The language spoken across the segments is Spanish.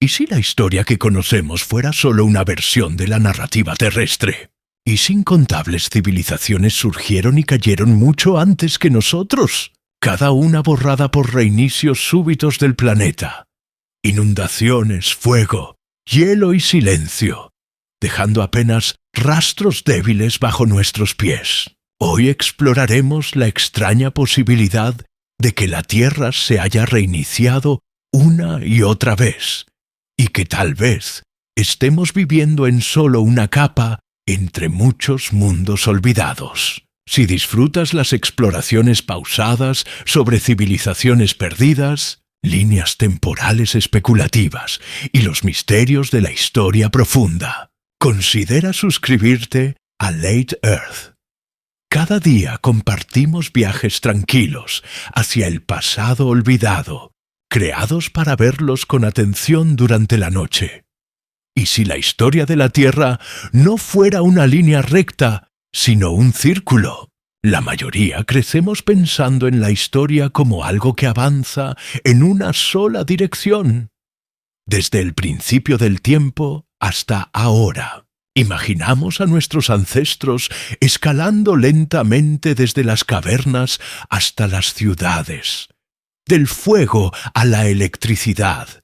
¿Y si la historia que conocemos fuera solo una versión de la narrativa terrestre? ¿Y si incontables civilizaciones surgieron y cayeron mucho antes que nosotros? Cada una borrada por reinicios súbitos del planeta. Inundaciones, fuego, hielo y silencio, dejando apenas rastros débiles bajo nuestros pies. Hoy exploraremos la extraña posibilidad de que la Tierra se haya reiniciado una y otra vez, y que tal vez estemos viviendo en solo una capa entre muchos mundos olvidados. Si disfrutas las exploraciones pausadas sobre civilizaciones perdidas, líneas temporales especulativas y los misterios de la historia profunda, considera suscribirte a Late Earth. Cada día compartimos viajes tranquilos hacia el pasado olvidado, creados para verlos con atención durante la noche. Y si la historia de la Tierra no fuera una línea recta, sino un círculo, la mayoría crecemos pensando en la historia como algo que avanza en una sola dirección. Desde el principio del tiempo hasta ahora, imaginamos a nuestros ancestros escalando lentamente desde las cavernas hasta las ciudades, del fuego a la electricidad,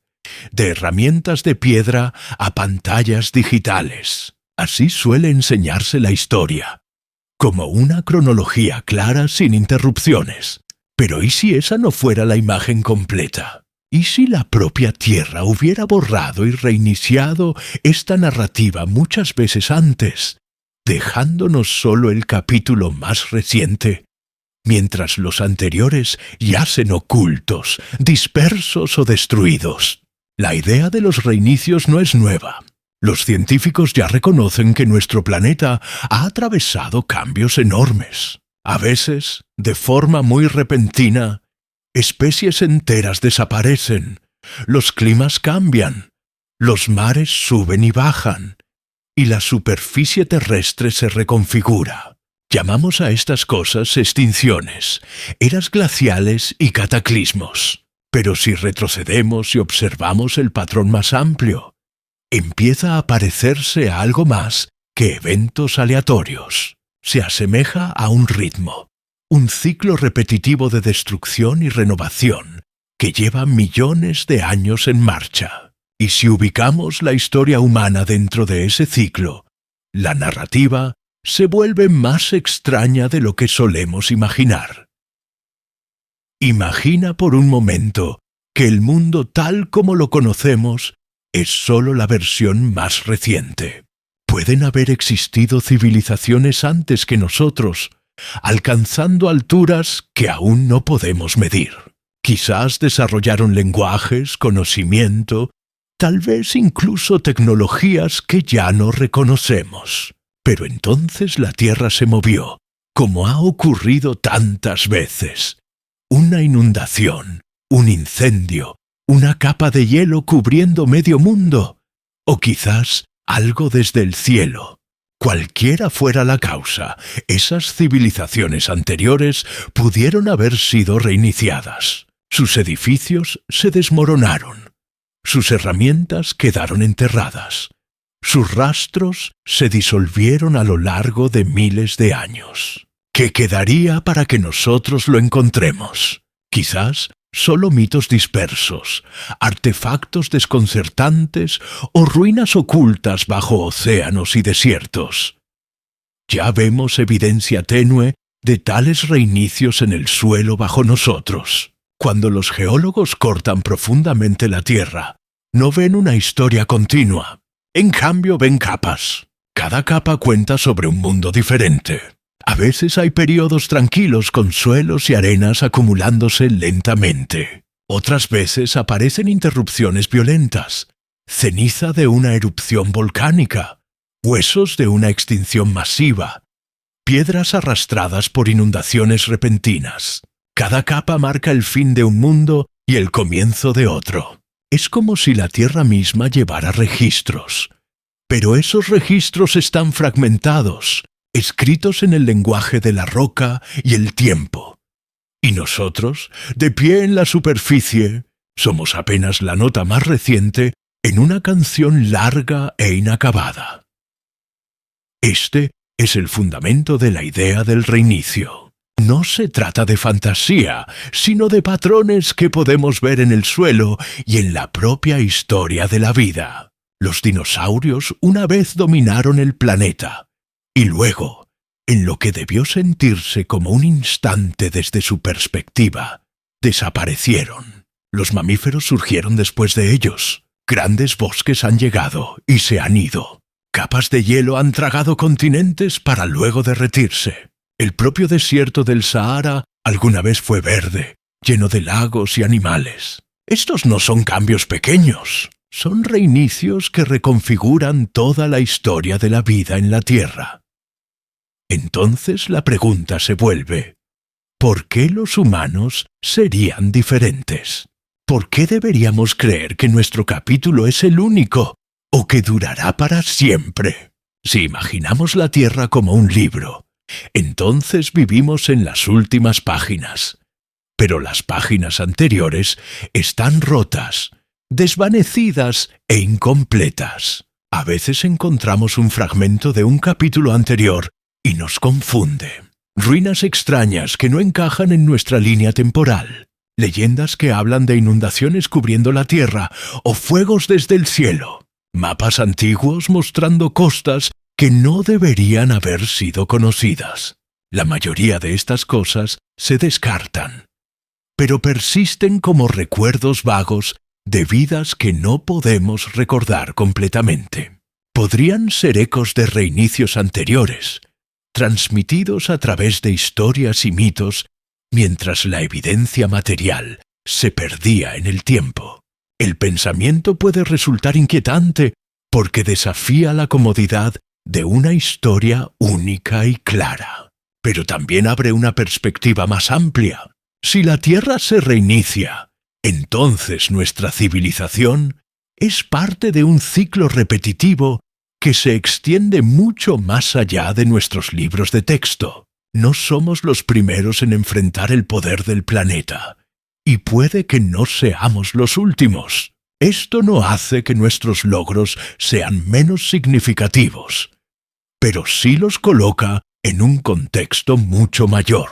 de herramientas de piedra a pantallas digitales. Así suele enseñarse la historia, como una cronología clara sin interrupciones. Pero ¿y si esa no fuera la imagen completa? ¿Y si la propia Tierra hubiera borrado y reiniciado esta narrativa muchas veces antes, dejándonos solo el capítulo más reciente, mientras los anteriores yacen ocultos, dispersos o destruidos? La idea de los reinicios no es nueva. Los científicos ya reconocen que nuestro planeta ha atravesado cambios enormes. A veces, de forma muy repentina, especies enteras desaparecen, los climas cambian, los mares suben y bajan, y la superficie terrestre se reconfigura. Llamamos a estas cosas extinciones, eras glaciales y cataclismos. Pero si retrocedemos y observamos el patrón más amplio, empieza a parecerse a algo más que eventos aleatorios. Se asemeja a un ritmo, un ciclo repetitivo de destrucción y renovación que lleva millones de años en marcha. Y si ubicamos la historia humana dentro de ese ciclo, la narrativa se vuelve más extraña de lo que solemos imaginar. Imagina por un momento que el mundo tal como lo conocemos es solo la versión más reciente. Pueden haber existido civilizaciones antes que nosotros, alcanzando alturas que aún no podemos medir. Quizás desarrollaron lenguajes, conocimiento, tal vez incluso tecnologías que ya no reconocemos. Pero entonces la Tierra se movió, como ha ocurrido tantas veces. Una inundación, un incendio, una capa de hielo cubriendo medio mundo, o quizás algo desde el cielo. Cualquiera fuera la causa, esas civilizaciones anteriores pudieron haber sido reiniciadas. Sus edificios se desmoronaron, sus herramientas quedaron enterradas, sus rastros se disolvieron a lo largo de miles de años. ¿Qué quedaría para que nosotros lo encontremos? Quizás solo mitos dispersos, artefactos desconcertantes o ruinas ocultas bajo océanos y desiertos. Ya vemos evidencia tenue de tales reinicios en el suelo bajo nosotros. Cuando los geólogos cortan profundamente la Tierra, no ven una historia continua. En cambio ven capas. Cada capa cuenta sobre un mundo diferente. A veces hay periodos tranquilos con suelos y arenas acumulándose lentamente. Otras veces aparecen interrupciones violentas, ceniza de una erupción volcánica, huesos de una extinción masiva, piedras arrastradas por inundaciones repentinas. Cada capa marca el fin de un mundo y el comienzo de otro. Es como si la Tierra misma llevara registros. Pero esos registros están fragmentados, escritos en el lenguaje de la roca y el tiempo. Y nosotros, de pie en la superficie, somos apenas la nota más reciente en una canción larga e inacabada. Este es el fundamento de la idea del reinicio. No se trata de fantasía, sino de patrones que podemos ver en el suelo y en la propia historia de la vida. Los dinosaurios una vez dominaron el planeta, y luego, en lo que debió sentirse como un instante desde su perspectiva, desaparecieron. Los mamíferos surgieron después de ellos. Grandes bosques han llegado y se han ido. Capas de hielo han tragado continentes para luego derretirse. El propio desierto del Sahara alguna vez fue verde, lleno de lagos y animales. Estos no son cambios pequeños, son reinicios que reconfiguran toda la historia de la vida en la Tierra. Entonces la pregunta se vuelve: ¿por qué los humanos serían diferentes? ¿Por qué deberíamos creer que nuestro capítulo es el único o que durará para siempre? Si imaginamos la Tierra como un libro, entonces vivimos en las últimas páginas. Pero las páginas anteriores están rotas, desvanecidas e incompletas. A veces encontramos un fragmento de un capítulo anterior y nos confunde. Ruinas extrañas que no encajan en nuestra línea temporal. Leyendas que hablan de inundaciones cubriendo la tierra o fuegos desde el cielo. Mapas antiguos mostrando costas que no deberían haber sido conocidas. La mayoría de estas cosas se descartan, pero persisten como recuerdos vagos de vidas que no podemos recordar completamente. Podrían ser ecos de reinicios anteriores, transmitidos a través de historias y mitos, mientras la evidencia material se perdía en el tiempo. El pensamiento puede resultar inquietante porque desafía la comodidad de una historia única y clara. Pero también abre una perspectiva más amplia. Si la Tierra se reinicia, entonces nuestra civilización es parte de un ciclo repetitivo que se extiende mucho más allá de nuestros libros de texto. No somos los primeros en enfrentar el poder del planeta, y puede que no seamos los últimos. Esto no hace que nuestros logros sean menos significativos, pero sí los coloca en un contexto mucho mayor.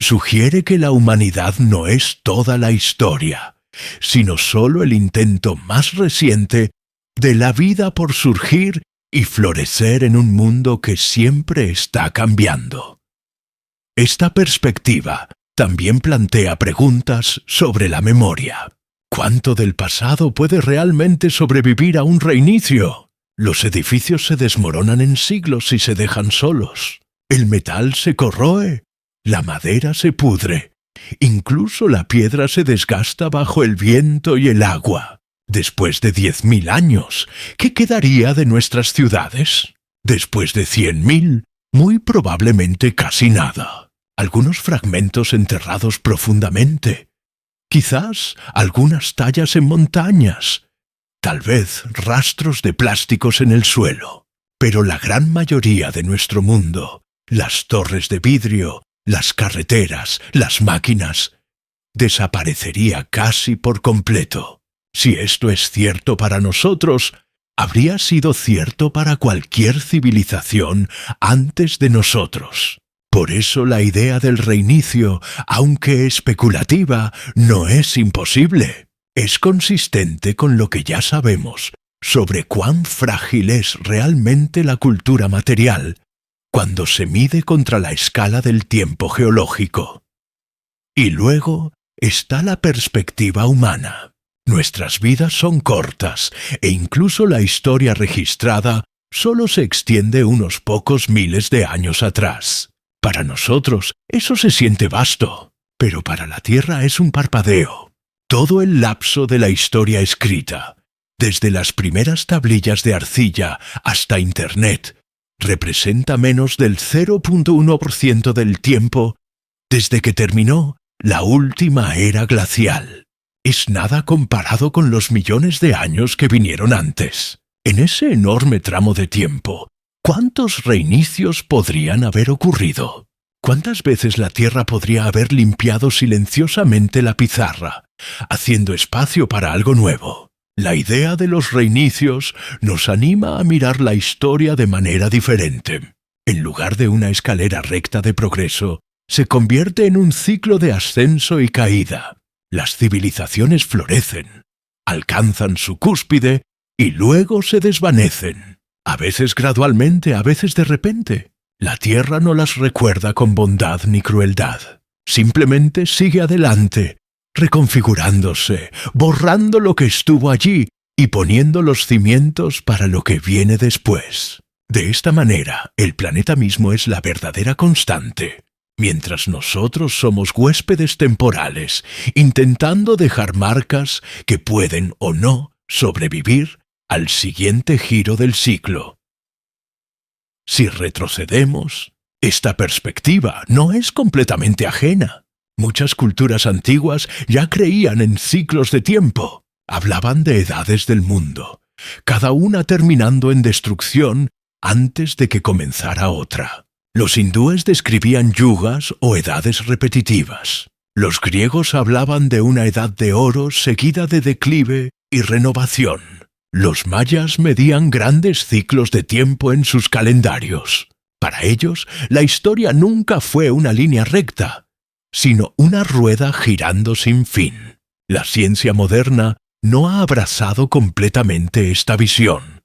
Sugiere que la humanidad no es toda la historia, sino solo el intento más reciente de la vida por surgir y florecer en un mundo que siempre está cambiando. Esta perspectiva también plantea preguntas sobre la memoria. ¿Cuánto del pasado puede realmente sobrevivir a un reinicio? Los edificios se desmoronan en siglos si se dejan solos. El metal se corroe, la madera se pudre, incluso la piedra se desgasta bajo el viento y el agua. Después de 10.000 años, ¿qué quedaría de nuestras ciudades? Después de 100.000, muy probablemente casi nada. Algunos fragmentos enterrados profundamente. Quizás algunas tallas en montañas. Tal vez rastros de plásticos en el suelo. Pero la gran mayoría de nuestro mundo, las torres de vidrio, las carreteras, las máquinas, desaparecería casi por completo. Si esto es cierto para nosotros, habría sido cierto para cualquier civilización antes de nosotros. Por eso la idea del reinicio, aunque especulativa, no es imposible. Es consistente con lo que ya sabemos sobre cuán frágil es realmente la cultura material cuando se mide contra la escala del tiempo geológico. Y luego está la perspectiva humana. Nuestras vidas son cortas e incluso la historia registrada solo se extiende unos pocos miles de años atrás. Para nosotros eso se siente vasto, pero para la Tierra es un parpadeo. Todo el lapso de la historia escrita, desde las primeras tablillas de arcilla hasta Internet, representa menos del 0.1% del tiempo desde que terminó la última era glacial. Es nada comparado con los millones de años que vinieron antes. En ese enorme tramo de tiempo, ¿cuántos reinicios podrían haber ocurrido? ¿Cuántas veces la Tierra podría haber limpiado silenciosamente la pizarra, haciendo espacio para algo nuevo? La idea de los reinicios nos anima a mirar la historia de manera diferente. En lugar de una escalera recta de progreso, se convierte en un ciclo de ascenso y caída. Las civilizaciones florecen, alcanzan su cúspide y luego se desvanecen. A veces gradualmente, a veces de repente. La Tierra no las recuerda con bondad ni crueldad. Simplemente sigue adelante, reconfigurándose, borrando lo que estuvo allí y poniendo los cimientos para lo que viene después. De esta manera, el planeta mismo es la verdadera constante, mientras nosotros somos huéspedes temporales, intentando dejar marcas que pueden o no sobrevivir al siguiente giro del ciclo. Si retrocedemos, esta perspectiva no es completamente ajena. Muchas culturas antiguas ya creían en ciclos de tiempo. Hablaban de edades del mundo, cada una terminando en destrucción antes de que comenzara otra. Los hindúes describían yugas o edades repetitivas. Los griegos hablaban de una edad de oro seguida de declive y renovación. Los mayas medían grandes ciclos de tiempo en sus calendarios. Para ellos, la historia nunca fue una línea recta, sino una rueda girando sin fin. La ciencia moderna no ha abrazado completamente esta visión,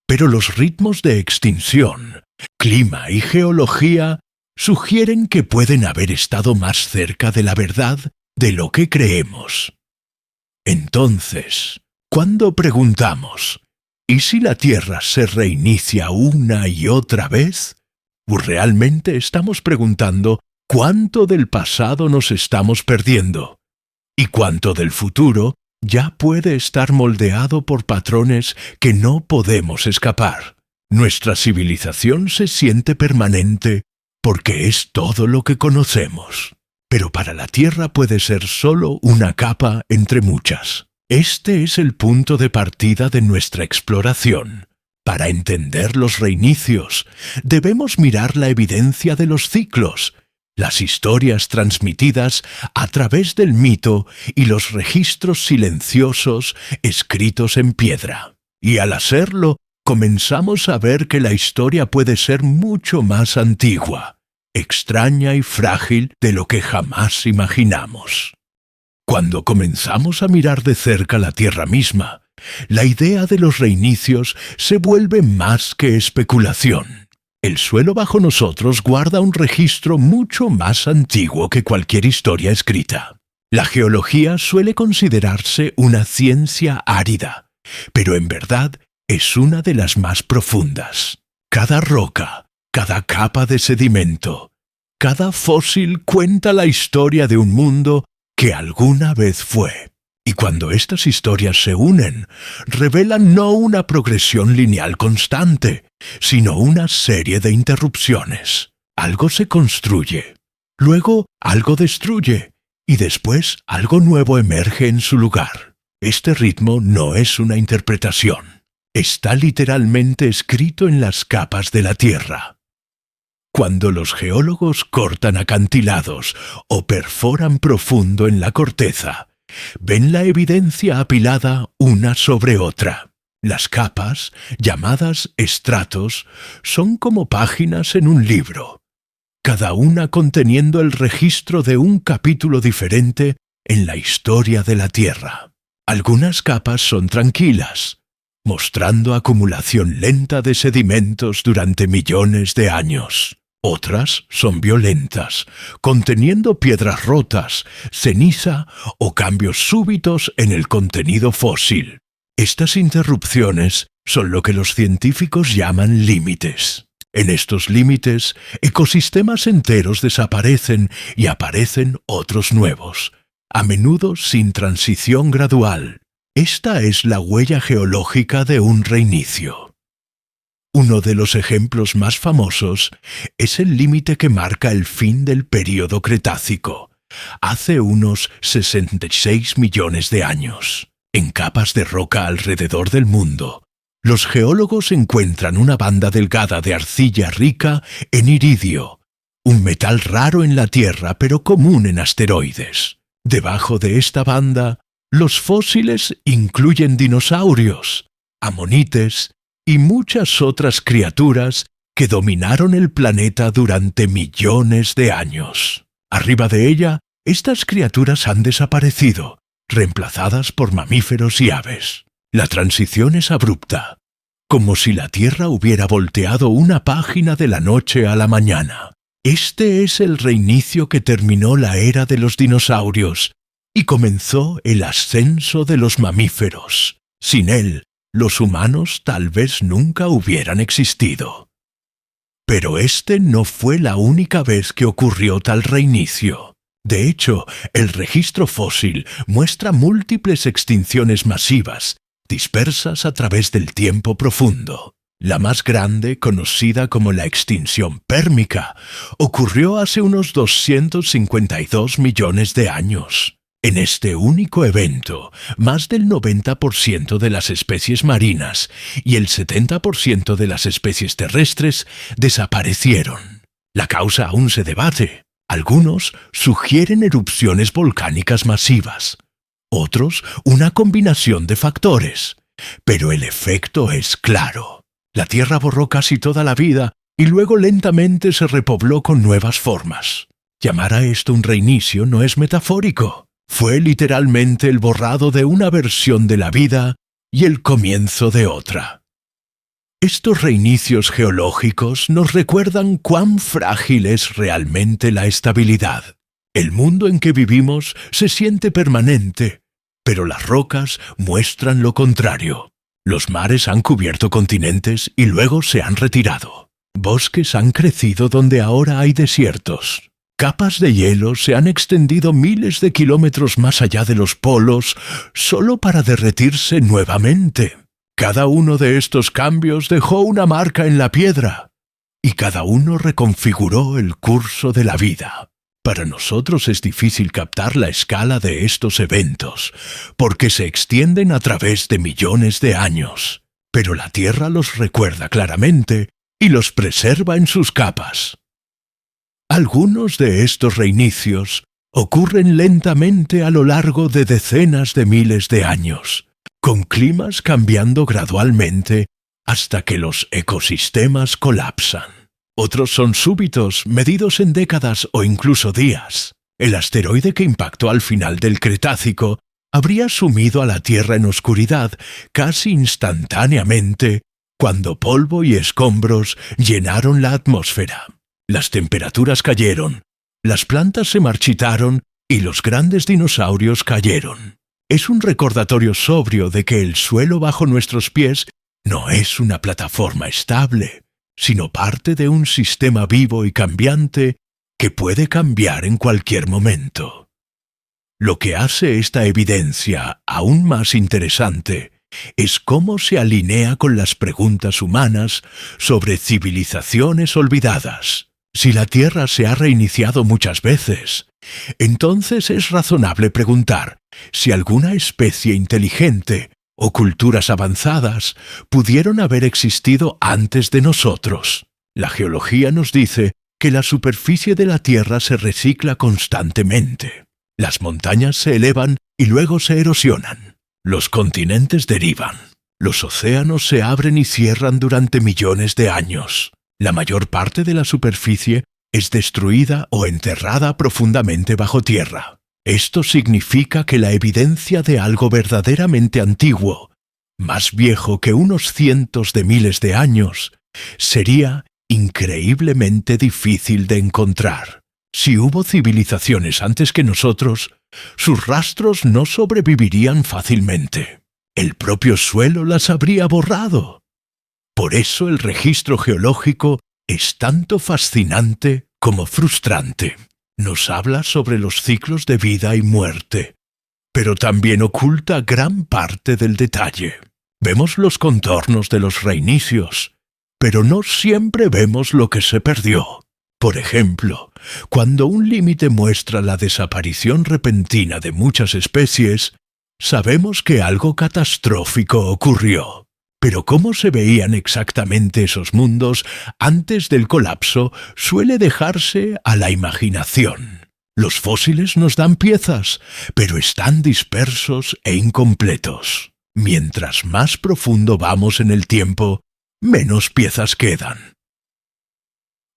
pero los ritmos de extinción, clima y geología sugieren que pueden haber estado más cerca de la verdad de lo que creemos. Entonces, cuando preguntamos, ¿y si la Tierra se reinicia una y otra vez? Realmente estamos preguntando cuánto del pasado nos estamos perdiendo y cuánto del futuro ya puede estar moldeado por patrones que no podemos escapar. Nuestra civilización se siente permanente porque es todo lo que conocemos, pero para la Tierra puede ser solo una capa entre muchas. Este es el punto de partida de nuestra exploración. Para entender los reinicios, debemos mirar la evidencia de los ciclos, las historias transmitidas a través del mito y los registros silenciosos escritos en piedra. Y al hacerlo, comenzamos a ver que la historia puede ser mucho más antigua, extraña y frágil de lo que jamás imaginamos. Cuando comenzamos a mirar de cerca la Tierra misma, la idea de los reinicios se vuelve más que especulación. El suelo bajo nosotros guarda un registro mucho más antiguo que cualquier historia escrita. La geología suele considerarse una ciencia árida, pero en verdad es una de las más profundas. Cada roca, cada capa de sedimento, cada fósil cuenta la historia de un mundo que alguna vez fue. Y cuando estas historias se unen, revelan no una progresión lineal constante, sino una serie de interrupciones. Algo se construye, luego algo destruye, y después algo nuevo emerge en su lugar. Este ritmo no es una interpretación. Está literalmente escrito en las capas de la Tierra. Cuando los geólogos cortan acantilados o perforan profundo en la corteza, ven la evidencia apilada una sobre otra. Las capas, llamadas estratos, son como páginas en un libro, cada una conteniendo el registro de un capítulo diferente en la historia de la Tierra. Algunas capas son tranquilas, mostrando acumulación lenta de sedimentos durante millones de años. Otras son violentas, conteniendo piedras rotas, ceniza o cambios súbitos en el contenido fósil. Estas interrupciones son lo que los científicos llaman límites. En estos límites, ecosistemas enteros desaparecen y aparecen otros nuevos, a menudo sin transición gradual. Esta es la huella geológica de un reinicio. Uno de los ejemplos más famosos es el límite que marca el fin del período Cretácico, hace unos 66 millones de años. En capas de roca alrededor del mundo, los geólogos encuentran una banda delgada de arcilla rica en iridio, un metal raro en la Tierra pero común en asteroides. Debajo de esta banda, Los fósiles incluyen dinosaurios, amonites y muchas otras criaturas que dominaron el planeta durante millones de años. Arriba de ella, estas criaturas han desaparecido, reemplazadas por mamíferos y aves. La transición es abrupta, como si la Tierra hubiera volteado una página de la noche a la mañana. Este es el reinicio que terminó la era de los dinosaurios y comenzó el ascenso de los mamíferos. Sin él, los humanos tal vez nunca hubieran existido. Pero este no fue la única vez que ocurrió tal reinicio. De hecho, el registro fósil muestra múltiples extinciones masivas, dispersas a través del tiempo profundo. La más grande, conocida como la extinción pérmica, ocurrió hace unos 252 millones de años. En este único evento, más del 90% de las especies marinas y el 70% de las especies terrestres desaparecieron. La causa aún se debate. Algunos sugieren erupciones volcánicas masivas, otros una combinación de factores. Pero el efecto es claro. La Tierra borró casi toda la vida y luego lentamente se repobló con nuevas formas. Llamar a esto un reinicio no es metafórico. Fue literalmente el borrado de una versión de la vida y el comienzo de otra. Estos reinicios geológicos nos recuerdan cuán frágil es realmente la estabilidad. El mundo en que vivimos se siente permanente, pero las rocas muestran lo contrario. Los mares han cubierto continentes y luego se han retirado. Bosques han crecido donde ahora hay desiertos. Capas de hielo se han extendido miles de kilómetros más allá de los polos solo para derretirse nuevamente. Cada uno de estos cambios dejó una marca en la piedra y cada uno reconfiguró el curso de la vida. Para nosotros es difícil captar la escala de estos eventos porque se extienden a través de millones de años, pero la Tierra los recuerda claramente y los preserva en sus capas. Algunos de estos reinicios ocurren lentamente a lo largo de decenas de miles de años, con climas cambiando gradualmente hasta que los ecosistemas colapsan. Otros son súbitos, medidos en décadas o incluso días. El asteroide que impactó al final del Cretácico habría sumido a la Tierra en oscuridad casi instantáneamente cuando polvo y escombros llenaron la atmósfera. Las temperaturas cayeron, las plantas se marchitaron y los grandes dinosaurios cayeron. Es un recordatorio sobrio de que el suelo bajo nuestros pies no es una plataforma estable, sino parte de un sistema vivo y cambiante que puede cambiar en cualquier momento. Lo que hace esta evidencia aún más interesante es cómo se alinea con las preguntas humanas sobre civilizaciones olvidadas. Si la Tierra se ha reiniciado muchas veces, entonces es razonable preguntar si alguna especie inteligente o culturas avanzadas pudieron haber existido antes de nosotros. La geología nos dice que la superficie de la Tierra se recicla constantemente. Las montañas se elevan y luego se erosionan. Los continentes derivan. Los océanos se abren y cierran durante millones de años. La mayor parte de la superficie es destruida o enterrada profundamente bajo tierra. Esto significa que la evidencia de algo verdaderamente antiguo, más viejo que unos cientos de miles de años, sería increíblemente difícil de encontrar. Si hubo civilizaciones antes que nosotros, sus rastros no sobrevivirían fácilmente. El propio suelo las habría borrado. Por eso el registro geológico es tanto fascinante como frustrante. Nos habla sobre los ciclos de vida y muerte, pero también oculta gran parte del detalle. Vemos los contornos de los reinicios, pero no siempre vemos lo que se perdió. Por ejemplo, cuando un límite muestra la desaparición repentina de muchas especies, sabemos que algo catastrófico ocurrió. Pero cómo se veían exactamente esos mundos antes del colapso suele dejarse a la imaginación. Los fósiles nos dan piezas, pero están dispersos e incompletos. Mientras más profundo vamos en el tiempo, menos piezas quedan.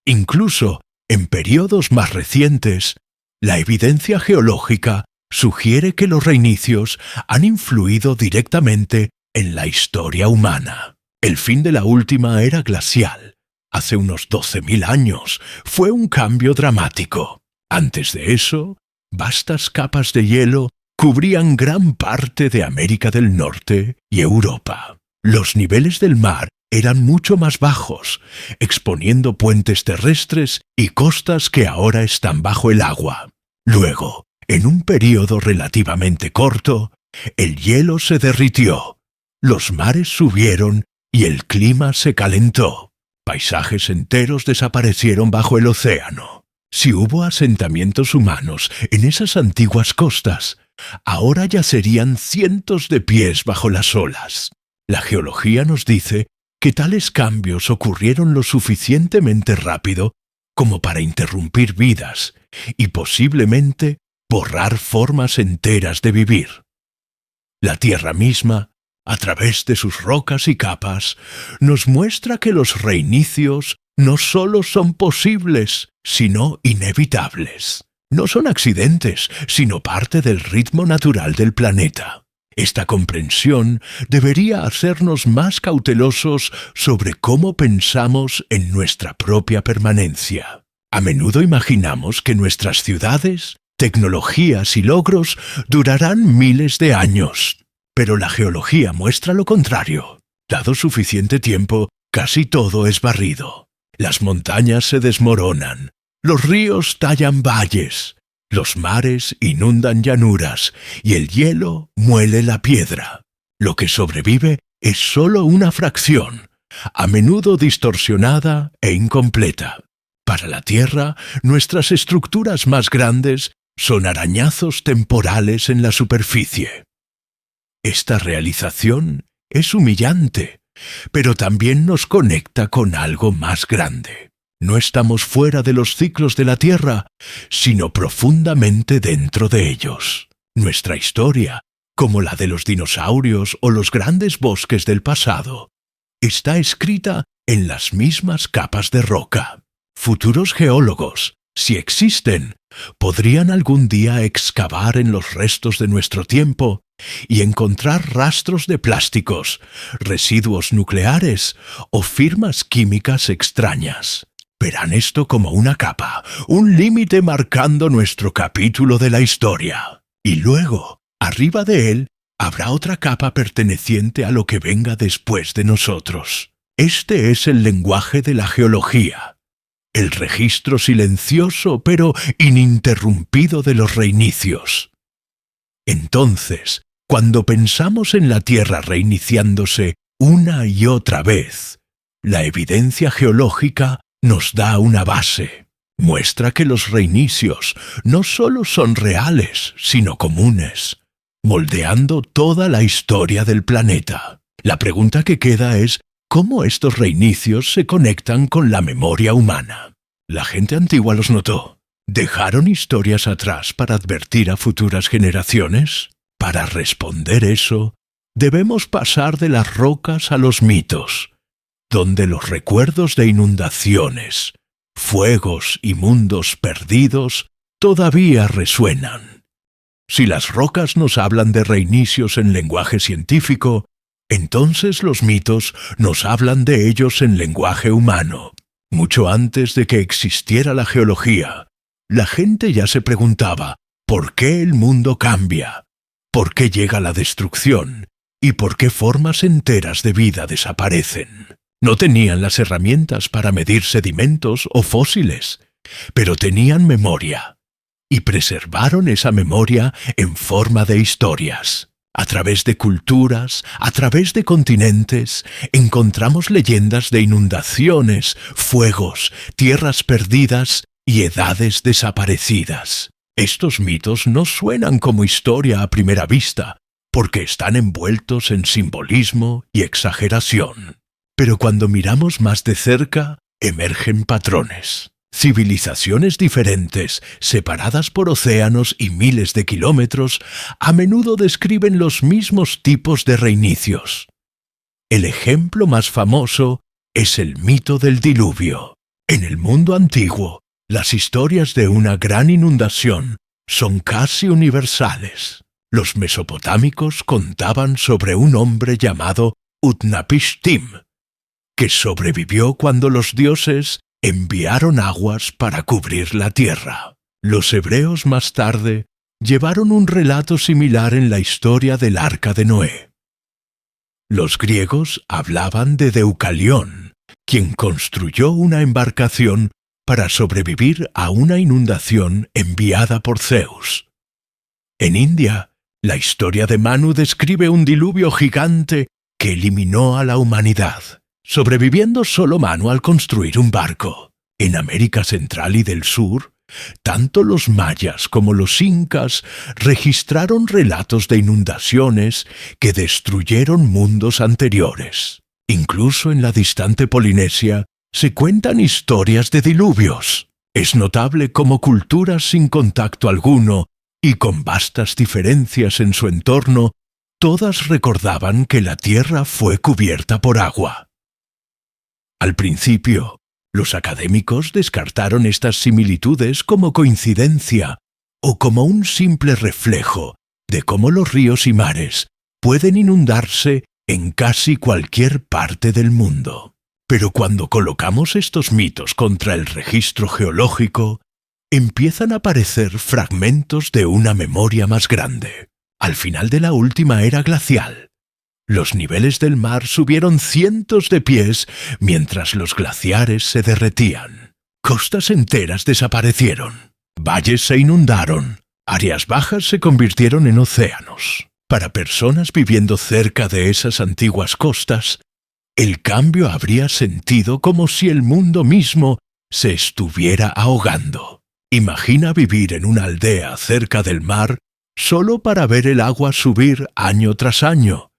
Incluso en periodos más recientes, la evidencia geológica sugiere que los reinicios han influido directamente en la historia humana. El fin de la última era glacial, hace unos 12.000 años, fue un cambio dramático. Antes de eso, vastas capas de hielo cubrían gran parte de América del Norte y Europa. Los niveles del mar eran mucho más bajos, exponiendo puentes terrestres y costas que ahora están bajo el agua. Luego, en un período relativamente corto, el hielo se derritió, los mares subieron y el clima se calentó. Paisajes enteros desaparecieron bajo el océano. Si hubo asentamientos humanos en esas antiguas costas, ahora yacerían cientos de pies bajo las olas. La geología nos dice que tales cambios ocurrieron lo suficientemente rápido como para interrumpir vidas y posiblemente borrar formas enteras de vivir. La Tierra misma, a través de sus rocas y capas, nos muestra que los reinicios no solo son posibles, sino inevitables. No son accidentes, sino parte del ritmo natural del planeta. Esta comprensión debería hacernos más cautelosos sobre cómo pensamos en nuestra propia permanencia. A menudo imaginamos que nuestras ciudades, tecnologías y logros durarán miles de años. Pero la geología muestra lo contrario. Dado suficiente tiempo, casi todo es barrido. Las montañas se desmoronan, los ríos tallan valles, los mares inundan llanuras y el hielo muele la piedra. Lo que sobrevive es solo una fracción, a menudo distorsionada e incompleta. Para la Tierra, nuestras estructuras más grandes son arañazos temporales en la superficie. Esta realización es humillante, pero también nos conecta con algo más grande. No estamos fuera de los ciclos de la Tierra, sino profundamente dentro de ellos. Nuestra historia, como la de los dinosaurios o los grandes bosques del pasado, está escrita en las mismas capas de roca. Futuros geólogos, si existen, podrían algún día excavar en los restos de nuestro tiempo y encontrar rastros de plásticos, residuos nucleares o firmas químicas extrañas. Verán esto como una capa, un límite marcando nuestro capítulo de la historia. Y luego, arriba de él, habrá otra capa perteneciente a lo que venga después de nosotros. Este es el lenguaje de la geología. El registro silencioso pero ininterrumpido de los reinicios. Entonces, cuando pensamos en la Tierra reiniciándose una y otra vez, la evidencia geológica nos da una base. Muestra que los reinicios no solo son reales, sino comunes, moldeando toda la historia del planeta. La pregunta que queda es, ¿cómo estos reinicios se conectan con la memoria humana? La gente antigua los notó. ¿Dejaron historias atrás para advertir a futuras generaciones? Para responder eso, debemos pasar de las rocas a los mitos, donde los recuerdos de inundaciones, fuegos y mundos perdidos todavía resuenan. Si las rocas nos hablan de reinicios en lenguaje científico, entonces los mitos nos hablan de ellos en lenguaje humano. Mucho antes de que existiera la geología, la gente ya se preguntaba ¿por qué el mundo cambia? ¿Por qué llega la destrucción? ¿Y por qué formas enteras de vida desaparecen? No tenían las herramientas para medir sedimentos o fósiles, pero tenían memoria, y preservaron esa memoria en forma de historias. A través de culturas, a través de continentes, encontramos leyendas de inundaciones, fuegos, tierras perdidas y edades desaparecidas. Estos mitos no suenan como historia a primera vista, porque están envueltos en simbolismo y exageración. Pero cuando miramos más de cerca, emergen patrones. Civilizaciones diferentes, separadas por océanos y miles de kilómetros, a menudo describen los mismos tipos de reinicios. El ejemplo más famoso es el mito del diluvio. En el mundo antiguo, las historias de una gran inundación son casi universales. Los mesopotámicos contaban sobre un hombre llamado Utnapishtim, que sobrevivió cuando los dioses enviaron aguas para cubrir la tierra. Los hebreos más tarde llevaron un relato similar en la historia del Arca de Noé. Los griegos hablaban de Deucalión, quien construyó una embarcación para sobrevivir a una inundación enviada por Zeus. En India, la historia de Manu describe un diluvio gigante que eliminó a la humanidad, sobreviviendo solo Manu al construir un barco. En América Central y del Sur, tanto los mayas como los incas registraron relatos de inundaciones que destruyeron mundos anteriores. Incluso en la distante Polinesia se cuentan historias de diluvios. Es notable cómo culturas sin contacto alguno y con vastas diferencias en su entorno, todas recordaban que la tierra fue cubierta por agua. Al principio, los académicos descartaron estas similitudes como coincidencia o como un simple reflejo de cómo los ríos y mares pueden inundarse en casi cualquier parte del mundo. Pero cuando colocamos estos mitos contra el registro geológico, empiezan a aparecer fragmentos de una memoria más grande. Al final de la última era glacial, los niveles del mar subieron cientos de pies mientras los glaciares se derretían. Costas enteras desaparecieron, valles se inundaron, áreas bajas se convirtieron en océanos. Para personas viviendo cerca de esas antiguas costas, el cambio habría sentido como si el mundo mismo se estuviera ahogando. Imagina vivir en una aldea cerca del mar solo para ver el agua subir año tras año,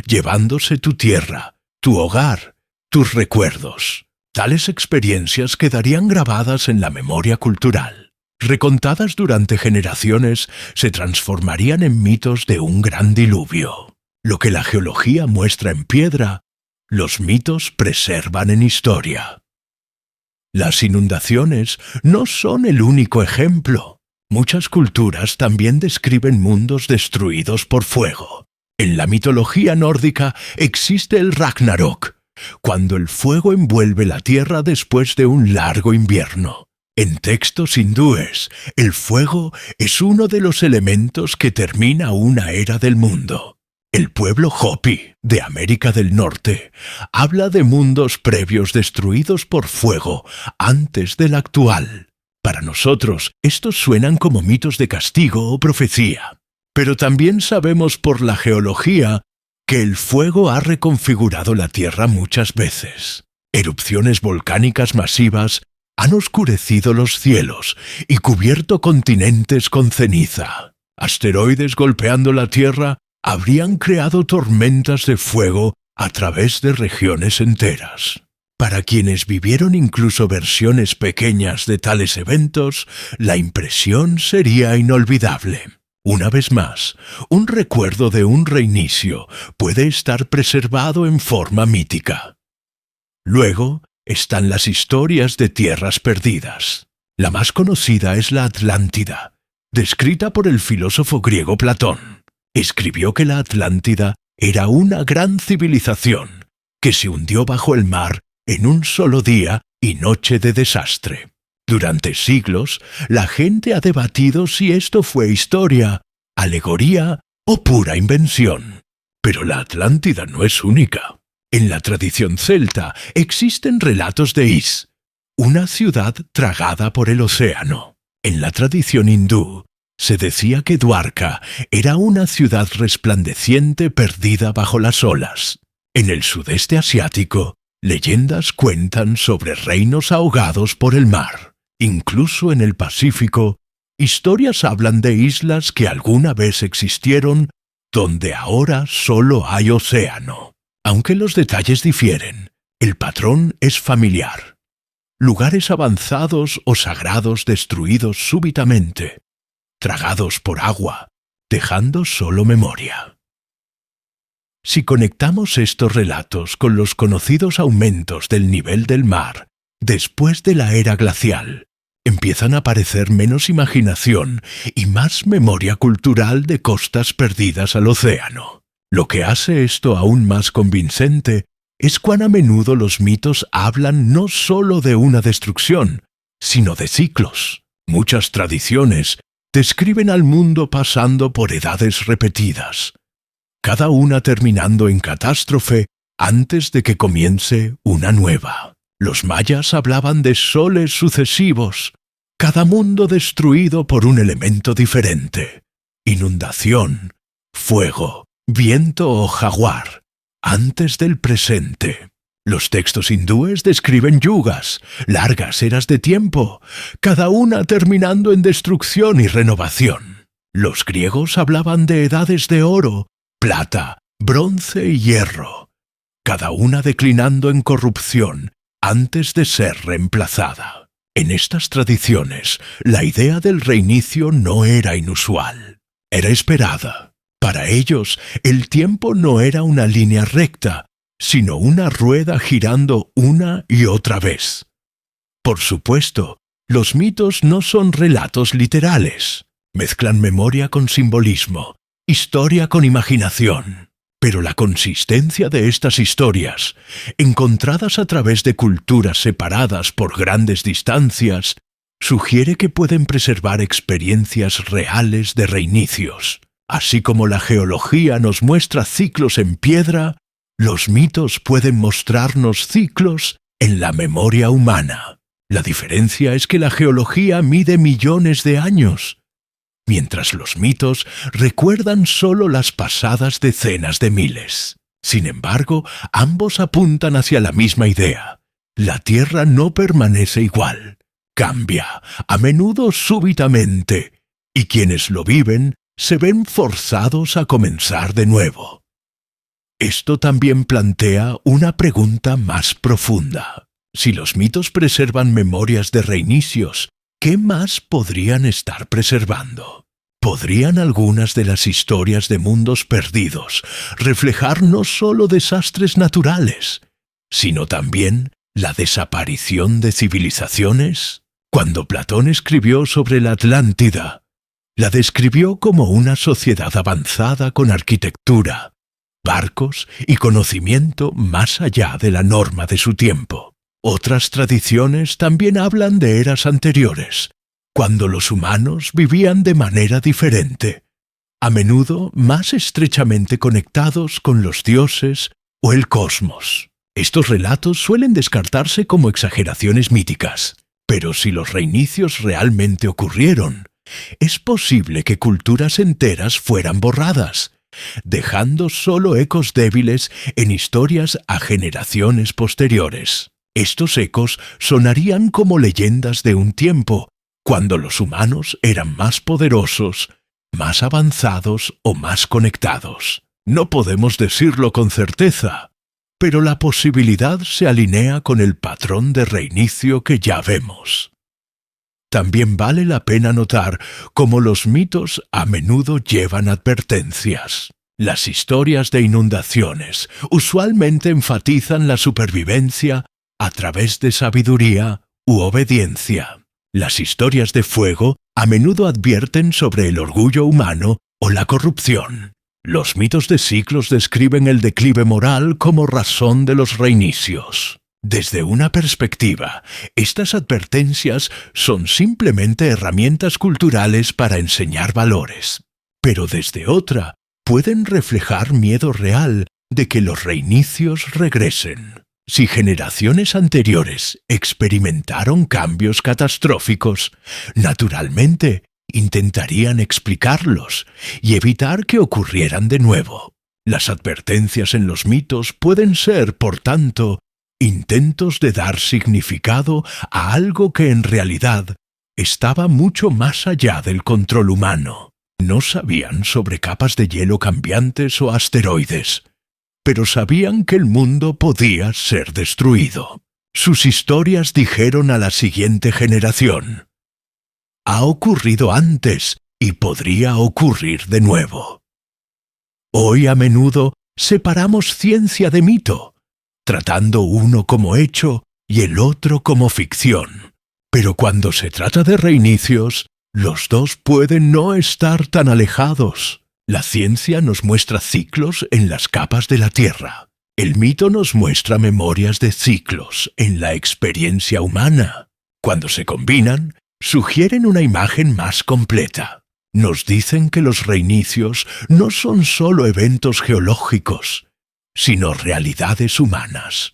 llevándose tu tierra, tu hogar, tus recuerdos. Tales experiencias quedarían grabadas en la memoria cultural. Recontadas durante generaciones, se transformarían en mitos de un gran diluvio. Lo que la geología muestra en piedra, los mitos preservan en historia. Las inundaciones no son el único ejemplo. Muchas culturas también describen mundos destruidos por fuego. En la mitología nórdica existe el Ragnarok, cuando el fuego envuelve la tierra después de un largo invierno. En textos hindúes, el fuego es uno de los elementos que termina una era del mundo. El pueblo Hopi, de América del Norte, habla de mundos previos destruidos por fuego antes del actual. Para nosotros, estos suenan como mitos de castigo o profecía. Pero también sabemos por la geología que el fuego ha reconfigurado la Tierra muchas veces. Erupciones volcánicas masivas han oscurecido los cielos y cubierto continentes con ceniza. Asteroides golpeando la Tierra habrían creado tormentas de fuego a través de regiones enteras. Para quienes vivieron incluso versiones pequeñas de tales eventos, la impresión sería inolvidable. Una vez más, un recuerdo de un reinicio puede estar preservado en forma mítica. Luego están las historias de tierras perdidas. La más conocida es la Atlántida, descrita por el filósofo griego Platón. Escribió que la Atlántida era una gran civilización que se hundió bajo el mar en un solo día y noche de desastre. Durante siglos, la gente ha debatido si esto fue historia, alegoría o pura invención. Pero la Atlántida no es única. En la tradición celta existen relatos de Is, una ciudad tragada por el océano. En la tradición hindú, se decía que Dwarka era una ciudad resplandeciente perdida bajo las olas. En el sudeste asiático, leyendas cuentan sobre reinos ahogados por el mar. Incluso en el Pacífico, historias hablan de islas que alguna vez existieron, donde ahora solo hay océano. Aunque los detalles difieren, el patrón es familiar. lugares avanzados o sagrados destruidos súbitamente, tragados por agua, dejando solo memoria. Si conectamos estos relatos con los conocidos aumentos del nivel del mar después de la era glacial, empiezan a aparecer menos imaginación y más memoria cultural de costas perdidas al océano. Lo que hace esto aún más convincente es cuán a menudo los mitos hablan no solo de una destrucción, sino de ciclos. Muchas tradiciones describen al mundo pasando por edades repetidas, cada una terminando en catástrofe antes de que comience una nueva. Los mayas hablaban de soles sucesivos, cada mundo destruido por un elemento diferente: inundación, fuego, viento o jaguar, antes del presente. Los textos hindúes describen yugas, largas eras de tiempo, cada una terminando en destrucción y renovación. Los griegos hablaban de edades de oro, plata, bronce y hierro, cada una declinando en corrupción antes de ser reemplazada. En estas tradiciones, la idea del reinicio no era inusual, era esperada. Para ellos, el tiempo no era una línea recta, sino una rueda girando una y otra vez. Por supuesto, los mitos no son relatos literales. Mezclan memoria con simbolismo, historia con imaginación. Pero la consistencia de estas historias, encontradas a través de culturas separadas por grandes distancias, sugiere que pueden preservar experiencias reales de reinicios. Así como la geología nos muestra ciclos en piedra, los mitos pueden mostrarnos ciclos en la memoria humana. La diferencia es que la geología mide millones de años, mientras los mitos recuerdan solo las pasadas decenas de miles. Sin embargo, ambos apuntan hacia la misma idea. La Tierra no permanece igual, cambia, a menudo súbitamente, y quienes lo viven se ven forzados a comenzar de nuevo. Esto también plantea una pregunta más profunda. Si los mitos preservan memorias de reinicios, ¿qué más podrían estar preservando? ¿Podrían algunas de las historias de mundos perdidos reflejar no solo desastres naturales, sino también la desaparición de civilizaciones? Cuando Platón escribió sobre la Atlántida, la describió como una sociedad avanzada con arquitectura, barcos y conocimiento más allá de la norma de su tiempo. Otras tradiciones también hablan de eras anteriores, cuando los humanos vivían de manera diferente, a menudo más estrechamente conectados con los dioses o el cosmos. Estos relatos suelen descartarse como exageraciones míticas, pero si los reinicios realmente ocurrieron, es posible que culturas enteras fueran borradas, dejando solo ecos débiles en historias a generaciones posteriores. Estos ecos sonarían como leyendas de un tiempo, cuando los humanos eran más poderosos, más avanzados o más conectados. No podemos decirlo con certeza, pero la posibilidad se alinea con el patrón de reinicio que ya vemos. También vale la pena notar cómo los mitos a menudo llevan advertencias. Las historias de inundaciones usualmente enfatizan la supervivencia a través de sabiduría u obediencia. Las historias de fuego a menudo advierten sobre el orgullo humano o la corrupción. Los mitos de ciclos describen el declive moral como razón de los reinicios. Desde una perspectiva, estas advertencias son simplemente herramientas culturales para enseñar valores. Pero desde otra, pueden reflejar miedo real de que los reinicios regresen. Si generaciones anteriores experimentaron cambios catastróficos, naturalmente intentarían explicarlos y evitar que ocurrieran de nuevo. Las advertencias en los mitos pueden ser, por tanto, intentos de dar significado a algo que en realidad estaba mucho más allá del control humano. No sabían sobre capas de hielo cambiantes o asteroides, pero sabían que el mundo podía ser destruido. Sus historias dijeron a la siguiente generación: ha ocurrido antes y podría ocurrir de nuevo. Hoy a menudo separamos ciencia de mito, tratando uno como hecho y el otro como ficción. Pero cuando se trata de reinicios, los dos pueden no estar tan alejados. La ciencia nos muestra ciclos en las capas de la Tierra. El mito nos muestra memorias de ciclos en la experiencia humana. Cuando se combinan, sugieren una imagen más completa. Nos dicen que los reinicios no son solo eventos geológicos, sino realidades humanas,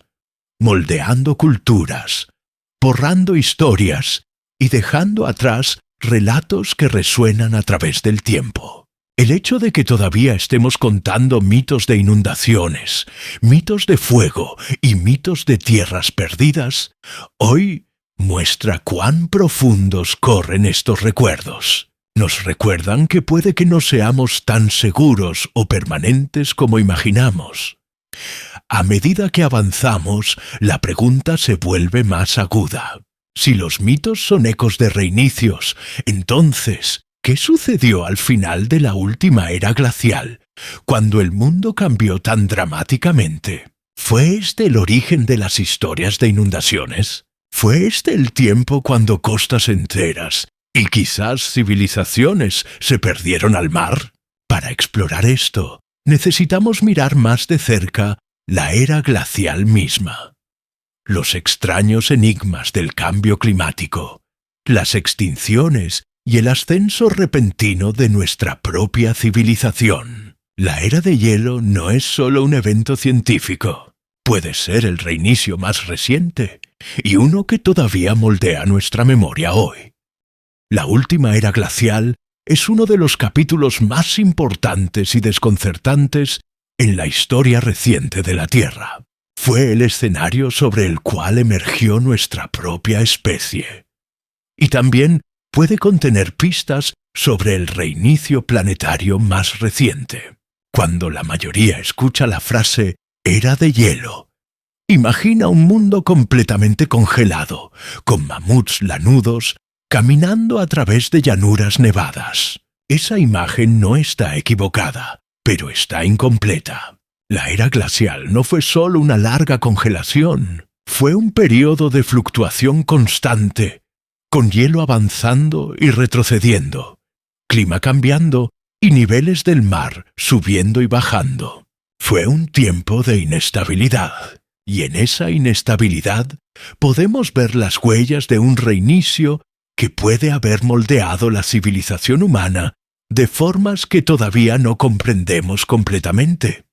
moldeando culturas, borrando historias y dejando atrás relatos que resuenan a través del tiempo. El hecho de que todavía estemos contando mitos de inundaciones, mitos de fuego y mitos de tierras perdidas, hoy muestra cuán profundos corren estos recuerdos. Nos recuerdan que puede que no seamos tan seguros o permanentes como imaginamos. A medida que avanzamos, la pregunta se vuelve más aguda. Si los mitos son ecos de reinicios, entonces, ¿qué sucedió al final de la última era glacial, cuando el mundo cambió tan dramáticamente? ¿Fue este el origen de las historias de inundaciones? ¿Fue este el tiempo cuando costas enteras y quizás civilizaciones se perdieron al mar? Para explorar esto, necesitamos mirar más de cerca la era glacial misma. Los extraños enigmas del cambio climático, las extinciones y el ascenso repentino de nuestra propia civilización. La era de hielo no es solo un evento científico. Puede ser el reinicio más reciente y uno que todavía moldea nuestra memoria hoy. La última era glacial es uno de los capítulos más importantes y desconcertantes en la historia reciente de la Tierra. Fue el escenario sobre el cual emergió nuestra propia especie. Y también puede contener pistas sobre el reinicio planetario más reciente. Cuando la mayoría escucha la frase «era de hielo», imagina un mundo completamente congelado, con mamuts lanudos, caminando a través de llanuras nevadas. Esa imagen no está equivocada, pero está incompleta. La era glacial no fue solo una larga congelación, fue un periodo de fluctuación constante, con hielo avanzando y retrocediendo, clima cambiando y niveles del mar subiendo y bajando. Fue un tiempo de inestabilidad, y en esa inestabilidad podemos ver las huellas de un reinicio que puede haber moldeado la civilización humana de formas que todavía no comprendemos completamente.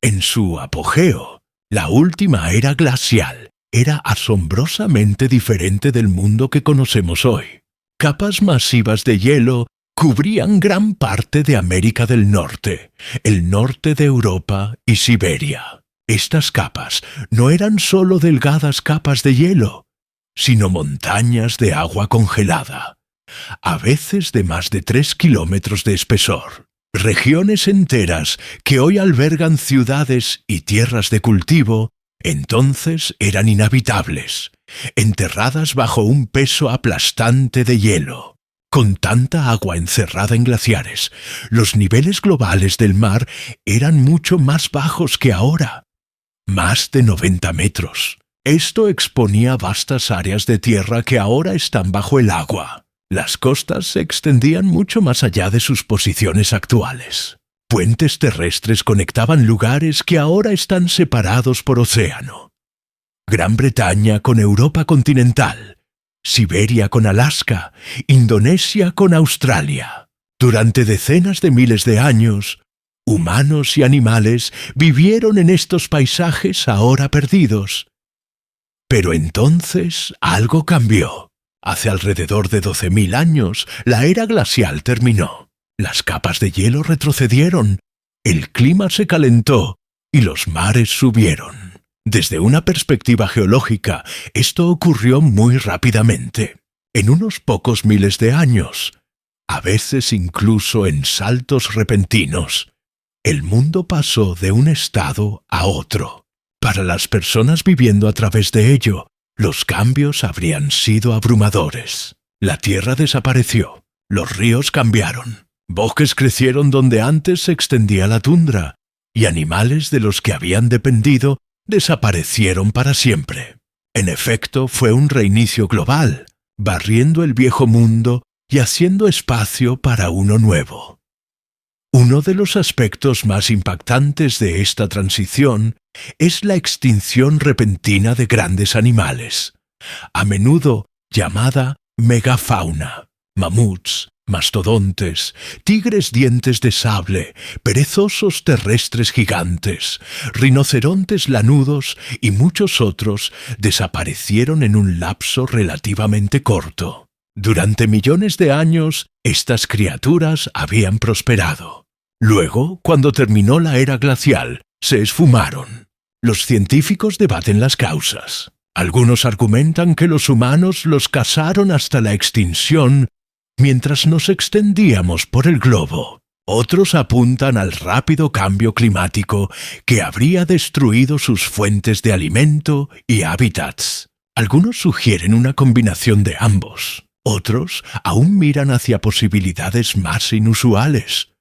En su apogeo, la última era glacial era asombrosamente diferente del mundo que conocemos hoy. Capas masivas de hielo cubrían gran parte de América del Norte, el norte de Europa y Siberia. Estas capas no eran solo delgadas capas de hielo, sino montañas de agua congelada, a veces de más de 3 kilómetros de espesor. Regiones enteras que hoy albergan ciudades y tierras de cultivo, entonces eran inhabitables, enterradas bajo un peso aplastante de hielo. Con tanta agua encerrada en glaciares, los niveles globales del mar eran mucho más bajos que ahora, más de 90 metros. Esto exponía vastas áreas de tierra que ahora están bajo el agua. Las costas se extendían mucho más allá de sus posiciones actuales. Puentes terrestres conectaban lugares que ahora están separados por océano. Gran Bretaña con Europa continental, Siberia con Alaska, Indonesia con Australia. Durante decenas de miles de años, humanos y animales vivieron en estos paisajes ahora perdidos. Pero entonces algo cambió. Hace alrededor de 12.000 años, la era glacial terminó. Las capas de hielo retrocedieron, el clima se calentó y los mares subieron. Desde una perspectiva geológica, esto ocurrió muy rápidamente, en unos pocos miles de años, a veces incluso en saltos repentinos. El mundo pasó de un estado a otro. Para las personas viviendo a través de ello, los cambios habrían sido abrumadores. La tierra desapareció, los ríos cambiaron, bosques crecieron donde antes se extendía la tundra, y animales de los que habían dependido desaparecieron para siempre. En efecto, fue un reinicio global, barriendo el viejo mundo y haciendo espacio para uno nuevo. Uno de los aspectos más impactantes de esta transición es la extinción repentina de grandes animales, a menudo llamada megafauna: mamuts, mastodontes, tigres dientes de sable, perezosos terrestres gigantes, rinocerontes lanudos y muchos otros desaparecieron en un lapso relativamente corto. Durante millones de años, estas criaturas habían prosperado. Luego, cuando terminó la era glacial, se esfumaron. Los científicos debaten las causas. Algunos argumentan que los humanos los cazaron hasta la extinción mientras nos extendíamos por el globo. Otros apuntan al rápido cambio climático que habría destruido sus fuentes de alimento y hábitats. Algunos sugieren una combinación de ambos. Otros aún miran hacia posibilidades más inusuales,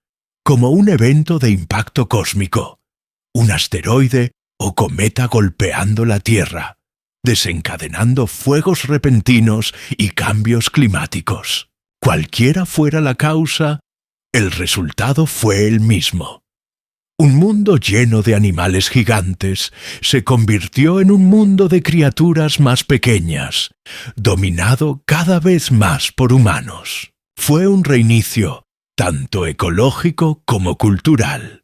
como un evento de impacto cósmico, un asteroide o cometa golpeando la Tierra, desencadenando fuegos repentinos y cambios climáticos. Cualquiera fuera la causa, el resultado fue el mismo. Un mundo lleno de animales gigantes se convirtió en un mundo de criaturas más pequeñas, dominado cada vez más por humanos. Fue un reinicio, tanto ecológico como cultural.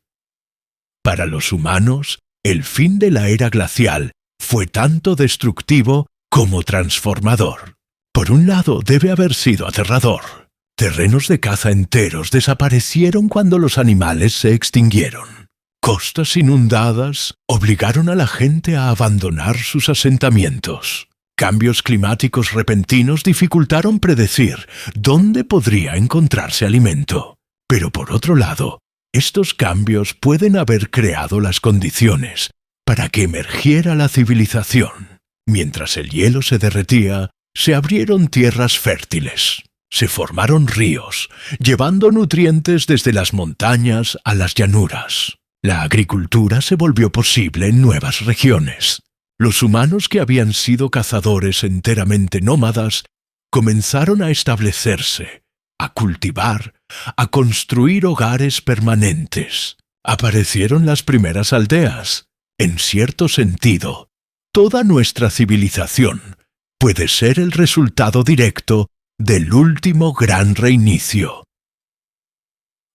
Para los humanos, el fin de la era glacial fue tanto destructivo como transformador. Por un lado, debe haber sido aterrador. Terrenos de caza enteros desaparecieron cuando los animales se extinguieron. Costas inundadas obligaron a la gente a abandonar sus asentamientos. Cambios climáticos repentinos dificultaron predecir dónde podría encontrarse alimento. Pero por otro lado, estos cambios pueden haber creado las condiciones para que emergiera la civilización. Mientras el hielo se derretía, se abrieron tierras fértiles. Se formaron ríos, llevando nutrientes desde las montañas a las llanuras. La agricultura se volvió posible en nuevas regiones. Los humanos que habían sido cazadores enteramente nómadas comenzaron a establecerse, a cultivar, a construir hogares permanentes. Aparecieron las primeras aldeas. En cierto sentido, toda nuestra civilización puede ser el resultado directo del último gran reinicio.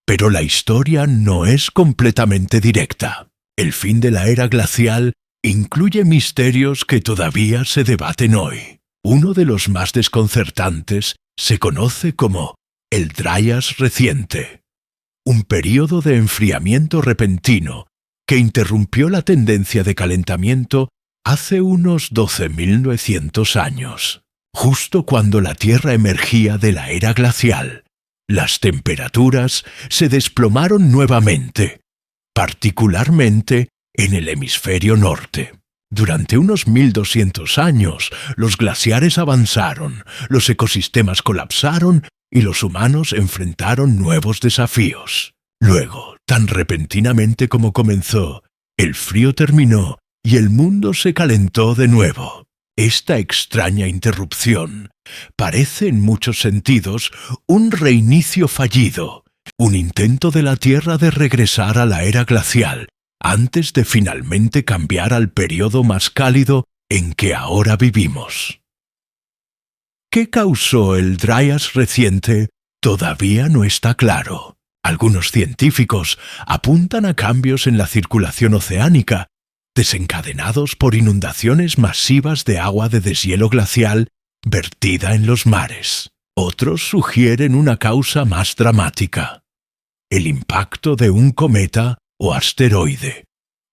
Pero la historia no es completamente directa. El fin de la era glacial incluye misterios que todavía se debaten hoy. Uno de los más desconcertantes se conoce como el Dryas reciente, un período de enfriamiento repentino que interrumpió la tendencia de calentamiento hace unos 12.900 años. Justo cuando la Tierra emergía de la era glacial, las temperaturas se desplomaron nuevamente, particularmente en el hemisferio norte. Durante unos 1.200 años, los glaciares avanzaron, los ecosistemas colapsaron y los humanos enfrentaron nuevos desafíos. Luego, tan repentinamente como comenzó, el frío terminó y el mundo se calentó de nuevo. Esta extraña interrupción parece en muchos sentidos un reinicio fallido, un intento de la Tierra de regresar a la era glacial antes de finalmente cambiar al periodo más cálido en que ahora vivimos. ¿Qué causó el Dryas reciente? Todavía no está claro. Algunos científicos apuntan a cambios en la circulación oceánica, desencadenados por inundaciones masivas de agua de deshielo glacial vertida en los mares. Otros sugieren una causa más dramática: el impacto de un cometa o asteroide,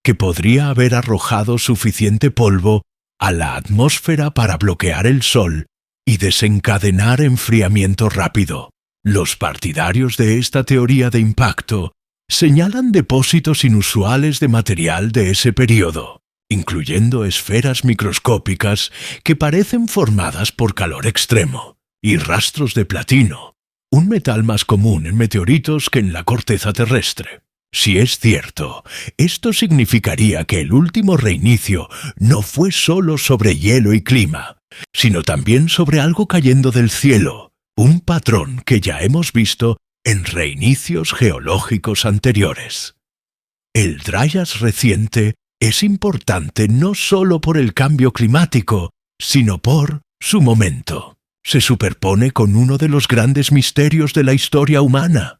que podría haber arrojado suficiente polvo a la atmósfera para bloquear el Sol y desencadenar enfriamiento rápido. Los partidarios de esta teoría de impacto señalan depósitos inusuales de material de ese periodo, incluyendo esferas microscópicas que parecen formadas por calor extremo, y rastros de platino, un metal más común en meteoritos que en la corteza terrestre. Si es cierto, esto significaría que el último reinicio no fue solo sobre hielo y clima, sino también sobre algo cayendo del cielo, un patrón que ya hemos visto en reinicios geológicos anteriores. El Dryas reciente es importante no solo por el cambio climático, sino por su momento. Se superpone con uno de los grandes misterios de la historia humana: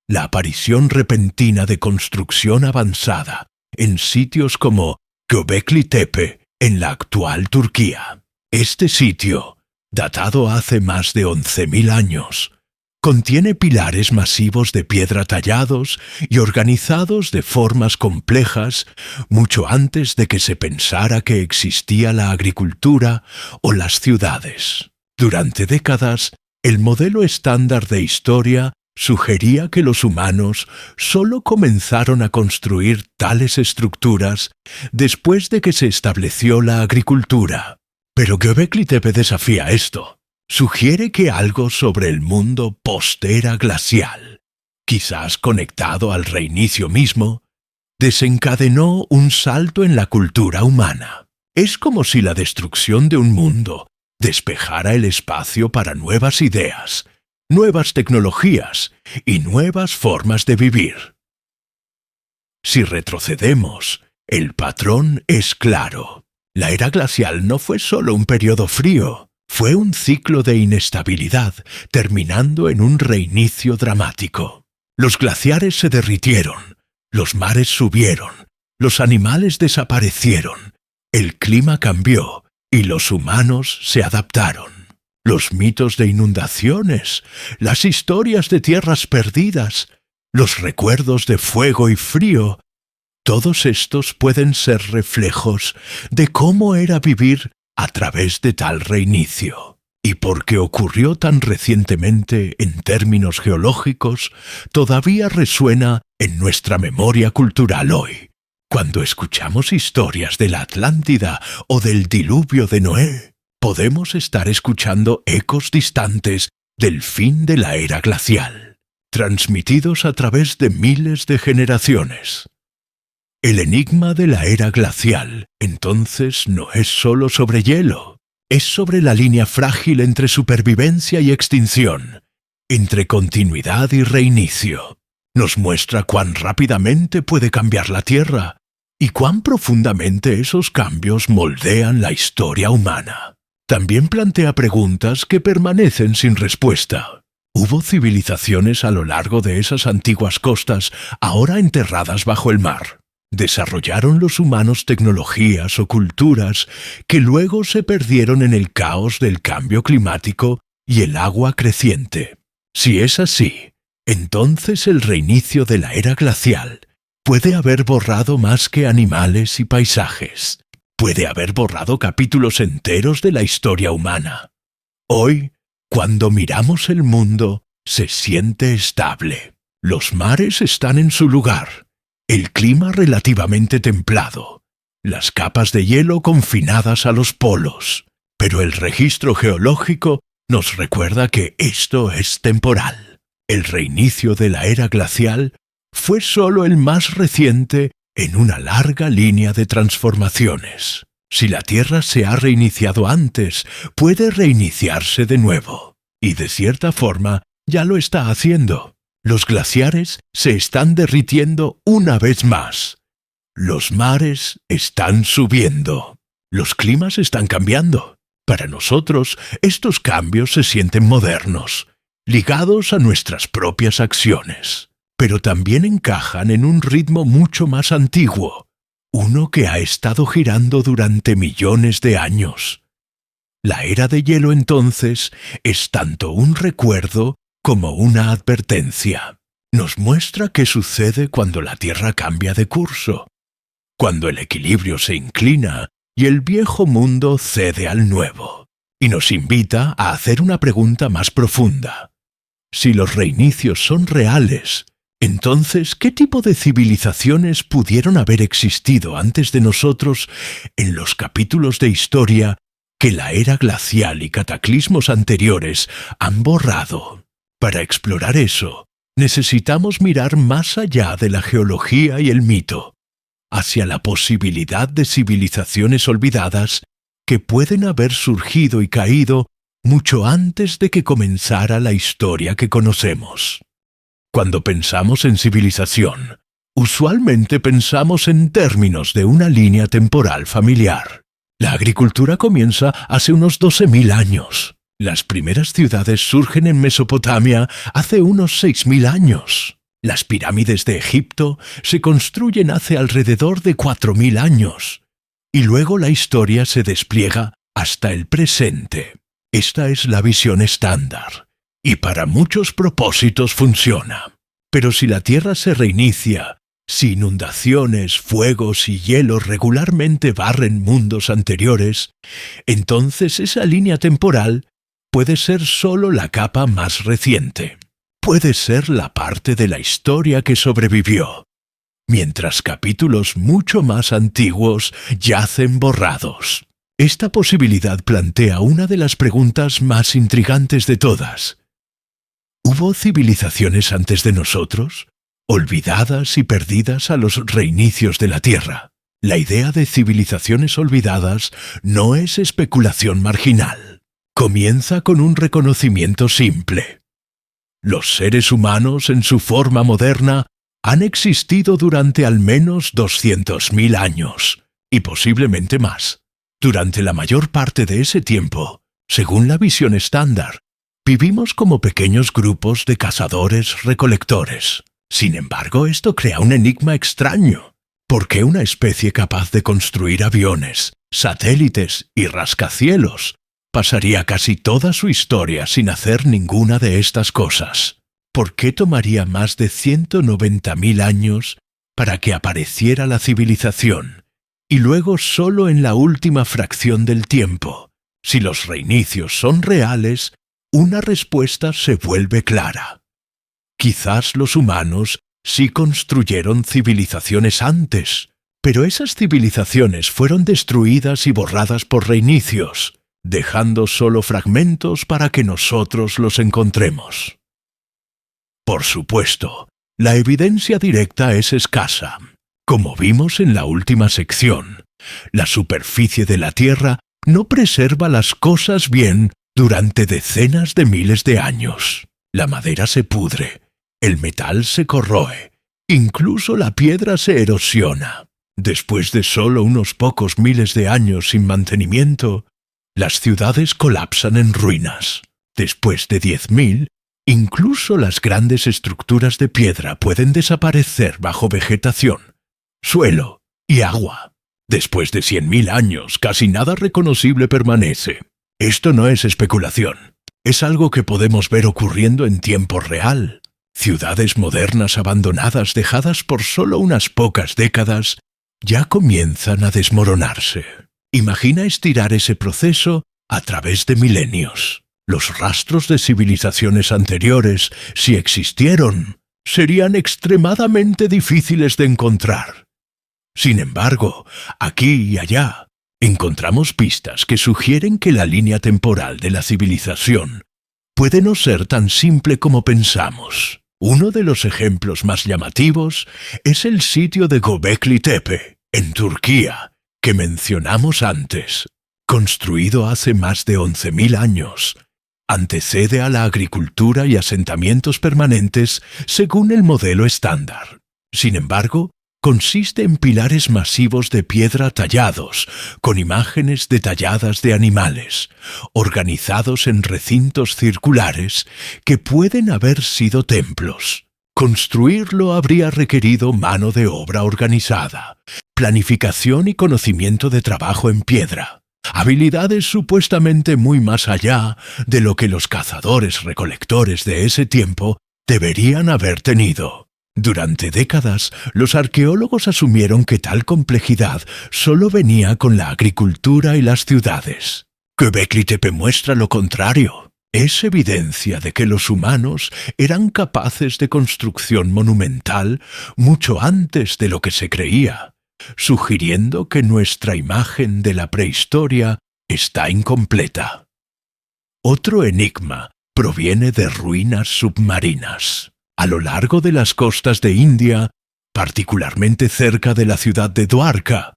la aparición repentina de construcción avanzada en sitios como Göbekli Tepe, en la actual Turquía. Este sitio, datado hace más de 11.000 años, contiene pilares masivos de piedra tallados y organizados de formas complejas mucho antes de que se pensara que existía la agricultura o las ciudades. Durante décadas, el modelo estándar de historia sugería que los humanos solo comenzaron a construir tales estructuras después de que se estableció la agricultura. Pero Göbekli Tepe desafía esto. Sugiere que algo sobre el mundo post-era glacial, quizás conectado al reinicio mismo, desencadenó un salto en la cultura humana. Es como si la destrucción de un mundo despejara el espacio para nuevas ideas, nuevas tecnologías y nuevas formas de vivir. Si retrocedemos, el patrón es claro. La era glacial no fue solo un periodo frío, fue un ciclo de inestabilidad, terminando en un reinicio dramático. Los glaciares se derritieron, los mares subieron, los animales desaparecieron, el clima cambió y los humanos se adaptaron. Los mitos de inundaciones, las historias de tierras perdidas, los recuerdos de fuego y frío, todos estos pueden ser reflejos de cómo era vivir a través de tal reinicio. Y porque ocurrió tan recientemente en términos geológicos, todavía resuena en nuestra memoria cultural hoy. Cuando escuchamos historias de la Atlántida o del diluvio de Noé, podemos estar escuchando ecos distantes del fin de la era glacial, transmitidos a través de miles de generaciones. El enigma de la era glacial, entonces, no es solo sobre hielo, es sobre la línea frágil entre supervivencia y extinción, entre continuidad y reinicio. Nos muestra cuán rápidamente puede cambiar la Tierra y cuán profundamente esos cambios moldean la historia humana. También plantea preguntas que permanecen sin respuesta. ¿Hubo civilizaciones a lo largo de esas antiguas costas ahora enterradas bajo el mar? ¿Desarrollaron los humanos tecnologías o culturas que luego se perdieron en el caos del cambio climático y el agua creciente? Si es así, entonces el reinicio de la era glacial puede haber borrado más que animales y paisajes. Puede haber borrado capítulos enteros de la historia humana. Hoy, cuando miramos el mundo, se siente estable. Los mares están en su lugar. El clima relativamente templado, las capas de hielo confinadas a los polos, pero el registro geológico nos recuerda que esto es temporal. El reinicio de la era glacial fue solo el más reciente en una larga línea de transformaciones. Si la Tierra se ha reiniciado antes, puede reiniciarse de nuevo, y de cierta forma ya lo está haciendo. Los glaciares se están derritiendo una vez más. Los mares están subiendo. Los climas están cambiando. Para nosotros, estos cambios se sienten modernos, ligados a nuestras propias acciones, pero también encajan en un ritmo mucho más antiguo, uno que ha estado girando durante millones de años. La era de hielo entonces es tanto un recuerdo como una advertencia. Nos muestra qué sucede cuando la Tierra cambia de curso, cuando el equilibrio se inclina y el viejo mundo cede al nuevo, y nos invita a hacer una pregunta más profunda. Si los reinicios son reales, Entonces, ¿qué tipo de civilizaciones pudieron haber existido antes de nosotros en los capítulos de historia que la era glacial y cataclismos anteriores han borrado? Para explorar eso, necesitamos mirar más allá de la geología y el mito, hacia la posibilidad de civilizaciones olvidadas que pueden haber surgido y caído mucho antes de que comenzara la historia que conocemos. Cuando pensamos en civilización, usualmente pensamos en términos de una línea temporal familiar. La agricultura comienza hace unos 12.000 años. Las primeras ciudades surgen en Mesopotamia hace unos 6.000 años. Las pirámides de Egipto se construyen hace alrededor de 4.000 años. Y luego la historia se despliega hasta el presente. Esta es la visión estándar. Y para muchos propósitos funciona. Pero si la Tierra se reinicia, si inundaciones, fuegos y hielos regularmente barren mundos anteriores, entonces esa línea temporal puede ser solo la capa más reciente. Puede ser la parte de la historia que sobrevivió, mientras capítulos mucho más antiguos yacen borrados. Esta posibilidad plantea una de las preguntas más intrigantes de todas. ¿Hubo civilizaciones antes de nosotros, olvidadas y perdidas a los reinicios de la Tierra? La idea de civilizaciones olvidadas no es especulación marginal. Comienza con un reconocimiento simple. Los seres humanos en su forma moderna han existido durante al menos 200.000 años, y posiblemente más. Durante la mayor parte de ese tiempo, según la visión estándar, vivimos como pequeños grupos de cazadores-recolectores. Sin embargo, esto crea un enigma extraño. ¿Por qué una especie capaz de construir aviones, satélites y rascacielos pasaría casi toda su historia sin hacer ninguna de estas cosas? ¿Por qué tomaría más de 190.000 años para que apareciera la civilización, y luego solo en la última fracción del tiempo? Si los reinicios son reales, una respuesta se vuelve clara. Quizás los humanos sí construyeron civilizaciones antes, pero esas civilizaciones fueron destruidas y borradas por reinicios, dejando solo fragmentos para que nosotros los encontremos. Por supuesto, la evidencia directa es escasa. Como vimos en la última sección, la superficie de la Tierra no preserva las cosas bien durante decenas de miles de años. La madera se pudre, el metal se corroe, incluso la piedra se erosiona. Después de solo unos pocos miles de años sin mantenimiento, las ciudades colapsan en ruinas. Después de 10.000, incluso las grandes estructuras de piedra pueden desaparecer bajo vegetación, suelo y agua. Después de 100.000 años, casi nada reconocible permanece. Esto no es especulación. Es algo que podemos ver ocurriendo en tiempo real. Ciudades modernas abandonadas dejadas por solo unas pocas décadas ya comienzan a desmoronarse. Imagina estirar ese proceso a través de milenios. Los rastros de civilizaciones anteriores, si existieron, serían extremadamente difíciles de encontrar. Sin embargo, aquí y allá, encontramos pistas que sugieren que la línea temporal de la civilización puede no ser tan simple como pensamos. Uno de los ejemplos más llamativos es el sitio de Göbekli Tepe, en Turquía, que mencionamos antes. Construido hace más de 11.000 años, antecede a la agricultura y asentamientos permanentes según el modelo estándar. Sin embargo, consiste en pilares masivos de piedra tallados, con imágenes detalladas de animales, organizados en recintos circulares que pueden haber sido templos. Construirlo habría requerido mano de obra organizada, planificación y conocimiento de trabajo en piedra, habilidades supuestamente muy más allá de lo que los cazadores-recolectores de ese tiempo deberían haber tenido. Durante décadas, los arqueólogos asumieron que tal complejidad solo venía con la agricultura y las ciudades. Göbekli Tepe muestra lo contrario. Es evidencia de que los humanos eran capaces de construcción monumental mucho antes de lo que se creía, sugiriendo que nuestra imagen de la prehistoria está incompleta. Otro enigma proviene de ruinas submarinas. A lo largo de las costas de India, particularmente cerca de la ciudad de Dwarka,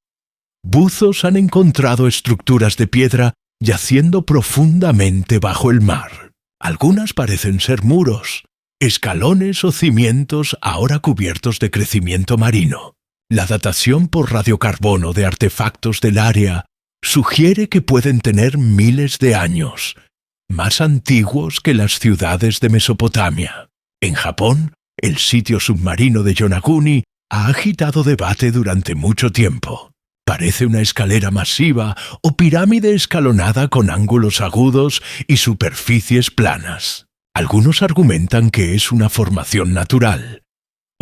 buzos han encontrado estructuras de piedra yaciendo profundamente bajo el mar. Algunas parecen ser muros, escalones o cimientos ahora cubiertos de crecimiento marino. La datación por radiocarbono de artefactos del área sugiere que pueden tener miles de años, más antiguos que las ciudades de Mesopotamia. En Japón, el sitio submarino de Yonaguni ha agitado debate durante mucho tiempo. Parece una escalera masiva o pirámide escalonada con ángulos agudos y superficies planas. Algunos argumentan que es una formación natural,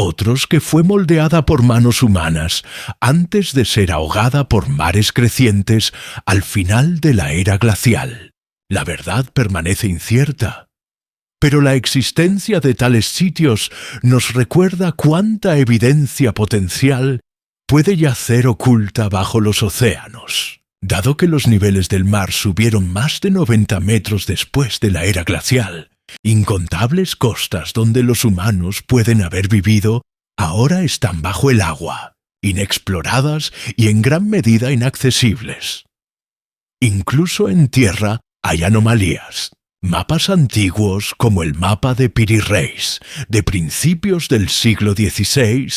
otros que fue moldeada por manos humanas antes de ser ahogada por mares crecientes al final de la era glacial. La verdad permanece incierta, pero la existencia de tales sitios nos recuerda cuánta evidencia potencial puede yacer oculta bajo los océanos. Dado que los niveles del mar subieron más de 90 metros después de la era glacial, incontables costas donde los humanos pueden haber vivido ahora están bajo el agua, inexploradas y en gran medida inaccesibles. Incluso en tierra hay anomalías. Mapas antiguos como el mapa de Piri Reis, de principios del siglo XVI,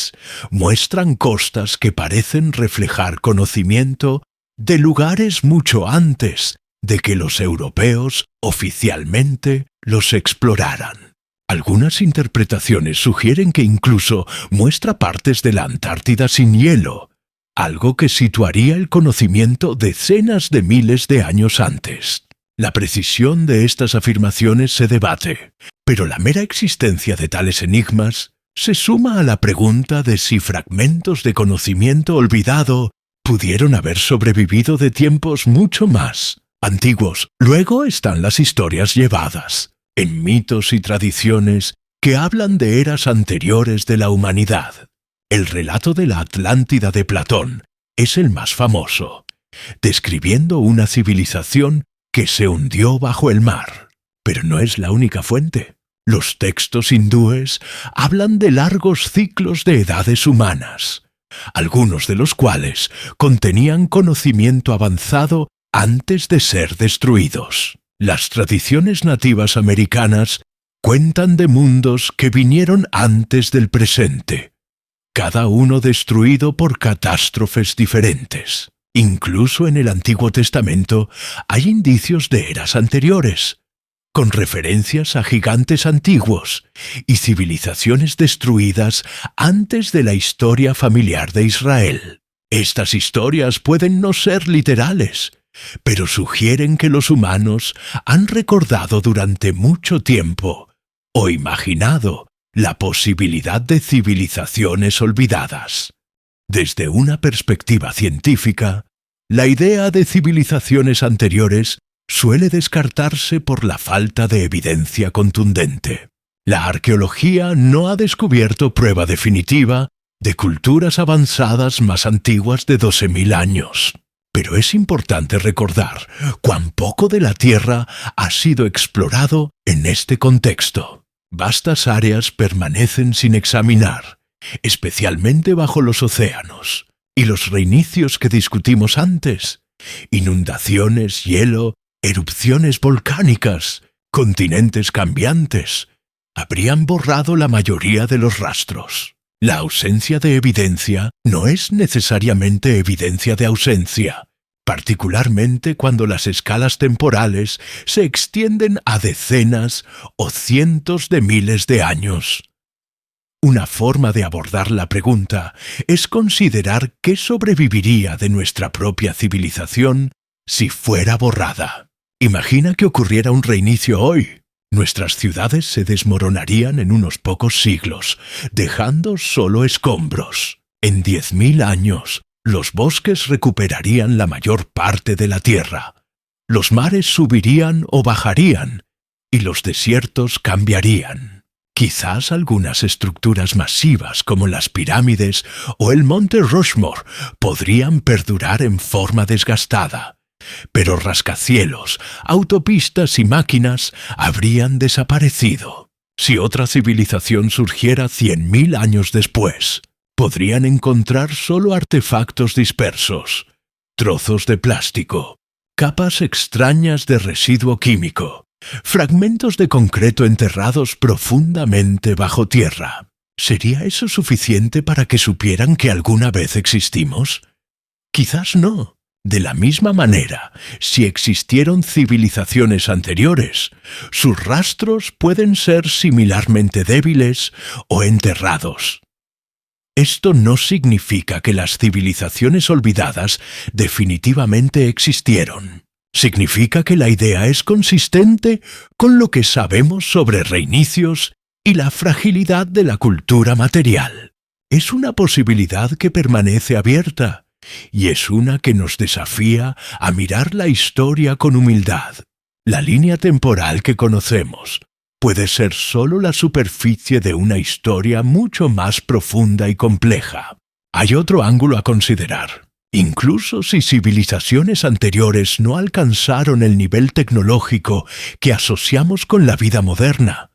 muestran costas que parecen reflejar conocimiento de lugares mucho antes de que los europeos oficialmente los exploraran. Algunas interpretaciones sugieren que incluso muestra partes de la Antártida sin hielo, algo que situaría el conocimiento decenas de miles de años antes. La precisión de estas afirmaciones se debate, pero la mera existencia de tales enigmas se suma a la pregunta de si fragmentos de conocimiento olvidado pudieron haber sobrevivido de tiempos mucho más antiguos. Luego están las historias llevadas, en mitos y tradiciones que hablan de eras anteriores de la humanidad. El relato de la Atlántida de Platón es el más famoso, describiendo una civilización que se hundió bajo el mar. Pero no es la única fuente. Los textos hindúes hablan de largos ciclos de edades humanas, algunos de los cuales contenían conocimiento avanzado antes de ser destruidos. Las tradiciones nativas americanas cuentan de mundos que vinieron antes del presente, cada uno destruido por catástrofes diferentes. Incluso en el Antiguo Testamento hay indicios de eras anteriores, con referencias a gigantes antiguos y civilizaciones destruidas antes de la historia familiar de Israel. Estas historias pueden no ser literales, pero sugieren que los humanos han recordado durante mucho tiempo o imaginado la posibilidad de civilizaciones olvidadas. Desde una perspectiva científica, la idea de civilizaciones anteriores suele descartarse por la falta de evidencia contundente. La arqueología no ha descubierto prueba definitiva de culturas avanzadas más antiguas de 12.000 años. Pero es importante recordar cuán poco de la Tierra ha sido explorado en este contexto. Vastas áreas permanecen sin examinar, especialmente bajo los océanos, y los reinicios que discutimos antes, inundaciones, hielo, erupciones volcánicas, continentes cambiantes, habrían borrado la mayoría de los rastros. La ausencia de evidencia no es necesariamente evidencia de ausencia, particularmente cuando las escalas temporales se extienden a decenas o cientos de miles de años. Una forma de abordar la pregunta es considerar qué sobreviviría de nuestra propia civilización si fuera borrada. Imagina que ocurriera un reinicio hoy. Nuestras ciudades se desmoronarían en unos pocos siglos, dejando solo escombros. En 10.000 años, los bosques recuperarían la mayor parte de la tierra. Los mares subirían o bajarían, y los desiertos cambiarían. Quizás algunas estructuras masivas como las pirámides o el monte Rushmore podrían perdurar en forma desgastada, pero rascacielos, autopistas y máquinas habrían desaparecido. Si otra civilización surgiera 100.000 años después, podrían encontrar solo artefactos dispersos, trozos de plástico, capas extrañas de residuo químico, fragmentos de concreto enterrados profundamente bajo tierra. ¿Sería eso suficiente para que supieran que alguna vez existimos? Quizás no. De la misma manera, si existieron civilizaciones anteriores, sus rastros pueden ser similarmente débiles o enterrados. Esto no significa que las civilizaciones olvidadas definitivamente existieron. Significa que la idea es consistente con lo que sabemos sobre reinicios y la fragilidad de la cultura material. Es una posibilidad que permanece abierta, y es una que nos desafía a mirar la historia con humildad. La línea temporal que conocemos puede ser solo la superficie de una historia mucho más profunda y compleja. Hay otro ángulo a considerar. Incluso si civilizaciones anteriores no alcanzaron el nivel tecnológico que asociamos con la vida moderna,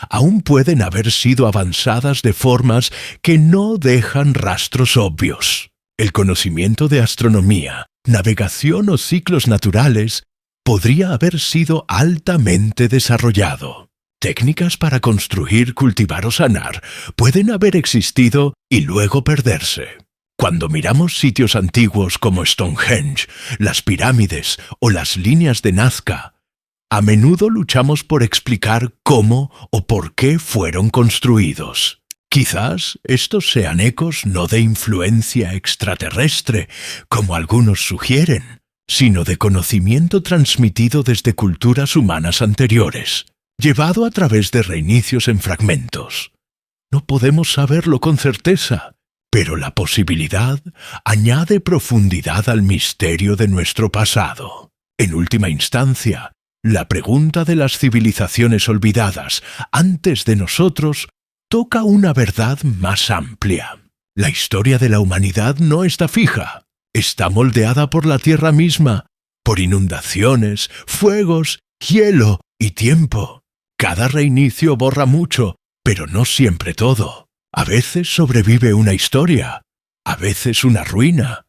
aún pueden haber sido avanzadas de formas que no dejan rastros obvios. El conocimiento de astronomía, navegación o ciclos naturales podría haber sido altamente desarrollado. Técnicas para construir, cultivar o sanar pueden haber existido y luego perderse. Cuando miramos sitios antiguos como Stonehenge, las pirámides o las líneas de Nazca, a menudo luchamos por explicar cómo o por qué fueron construidos. Quizás estos sean ecos no de influencia extraterrestre, como algunos sugieren, sino de conocimiento transmitido desde culturas humanas anteriores, llevado a través de reinicios en fragmentos. No podemos saberlo con certeza, pero la posibilidad añade profundidad al misterio de nuestro pasado. En última instancia, la pregunta de las civilizaciones olvidadas antes de nosotros toca una verdad más amplia. La historia de la humanidad no está fija. Está moldeada por la Tierra misma, por inundaciones, fuegos, hielo y tiempo. Cada reinicio borra mucho, pero no siempre todo. A veces sobrevive una historia, a veces una ruina,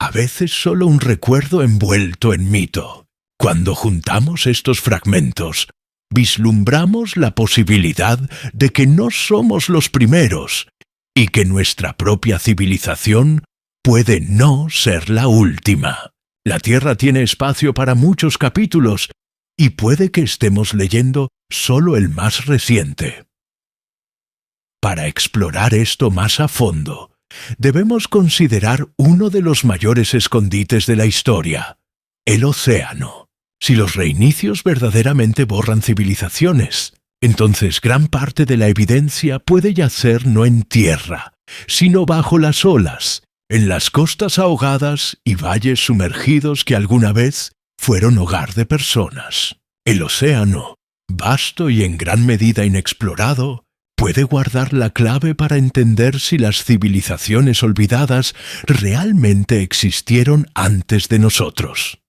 a veces solo un recuerdo envuelto en mito. Cuando juntamos estos fragmentos, vislumbramos la posibilidad de que no somos los primeros y que nuestra propia civilización puede no ser la última. La Tierra tiene espacio para muchos capítulos y puede que estemos leyendo solo el más reciente. Para explorar esto más a fondo, debemos considerar uno de los mayores escondites de la historia, el océano. Si los reinicios verdaderamente borran civilizaciones, entonces gran parte de la evidencia puede yacer no en tierra, sino bajo las olas, en las costas ahogadas y valles sumergidos que alguna vez fueron hogar de personas. El océano, vasto y en gran medida inexplorado, puede guardar la clave para entender si las civilizaciones olvidadas realmente existieron antes de nosotros.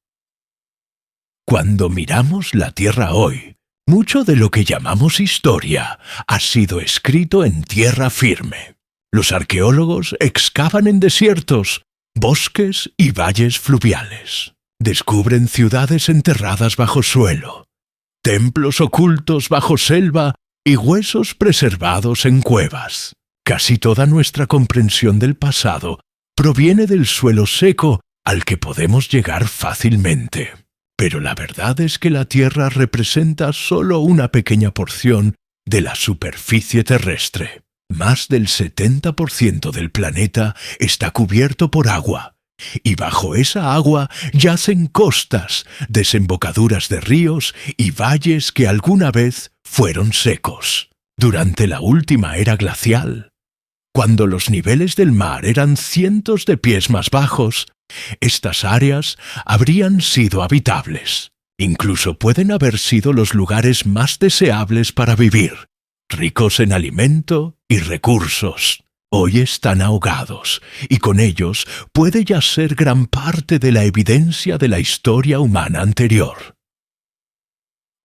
Cuando miramos la Tierra hoy, mucho de lo que llamamos historia ha sido escrito en tierra firme. Los arqueólogos excavan en desiertos, bosques y valles fluviales. Descubren ciudades enterradas bajo suelo, templos ocultos bajo selva y huesos preservados en cuevas. Casi toda nuestra comprensión del pasado proviene del suelo seco al que podemos llegar fácilmente. Pero la verdad es que la Tierra representa solo una pequeña porción de la superficie terrestre. Más del 70% del planeta está cubierto por agua, y bajo esa agua yacen costas, desembocaduras de ríos y valles que alguna vez fueron secos. Durante la última era glacial, cuando los niveles del mar eran cientos de pies más bajos, estas áreas habrían sido habitables. Incluso pueden haber sido los lugares más deseables para vivir, ricos en alimento y recursos. Hoy están ahogados, y con ellos puede yacer gran parte de la evidencia de la historia humana anterior.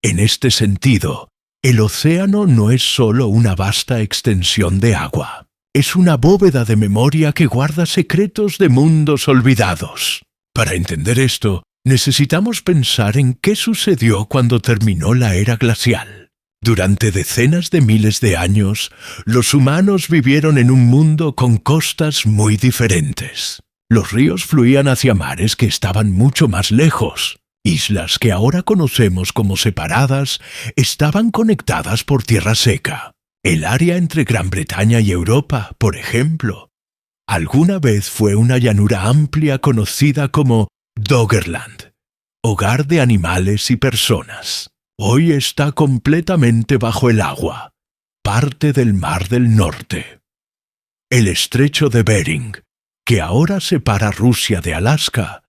En este sentido, el océano no es solo una vasta extensión de agua. Es una bóveda de memoria que guarda secretos de mundos olvidados. Para entender esto, necesitamos pensar en qué sucedió cuando terminó la era glacial. Durante decenas de miles de años, los humanos vivieron en un mundo con costas muy diferentes. Los ríos fluían hacia mares que estaban mucho más lejos. Islas que ahora conocemos como separadas estaban conectadas por tierra seca. El área entre Gran Bretaña y Europa, por ejemplo, alguna vez fue una llanura amplia conocida como Doggerland, hogar de animales y personas. Hoy está completamente bajo el agua, parte del Mar del Norte. El estrecho de Bering, que ahora separa Rusia de Alaska,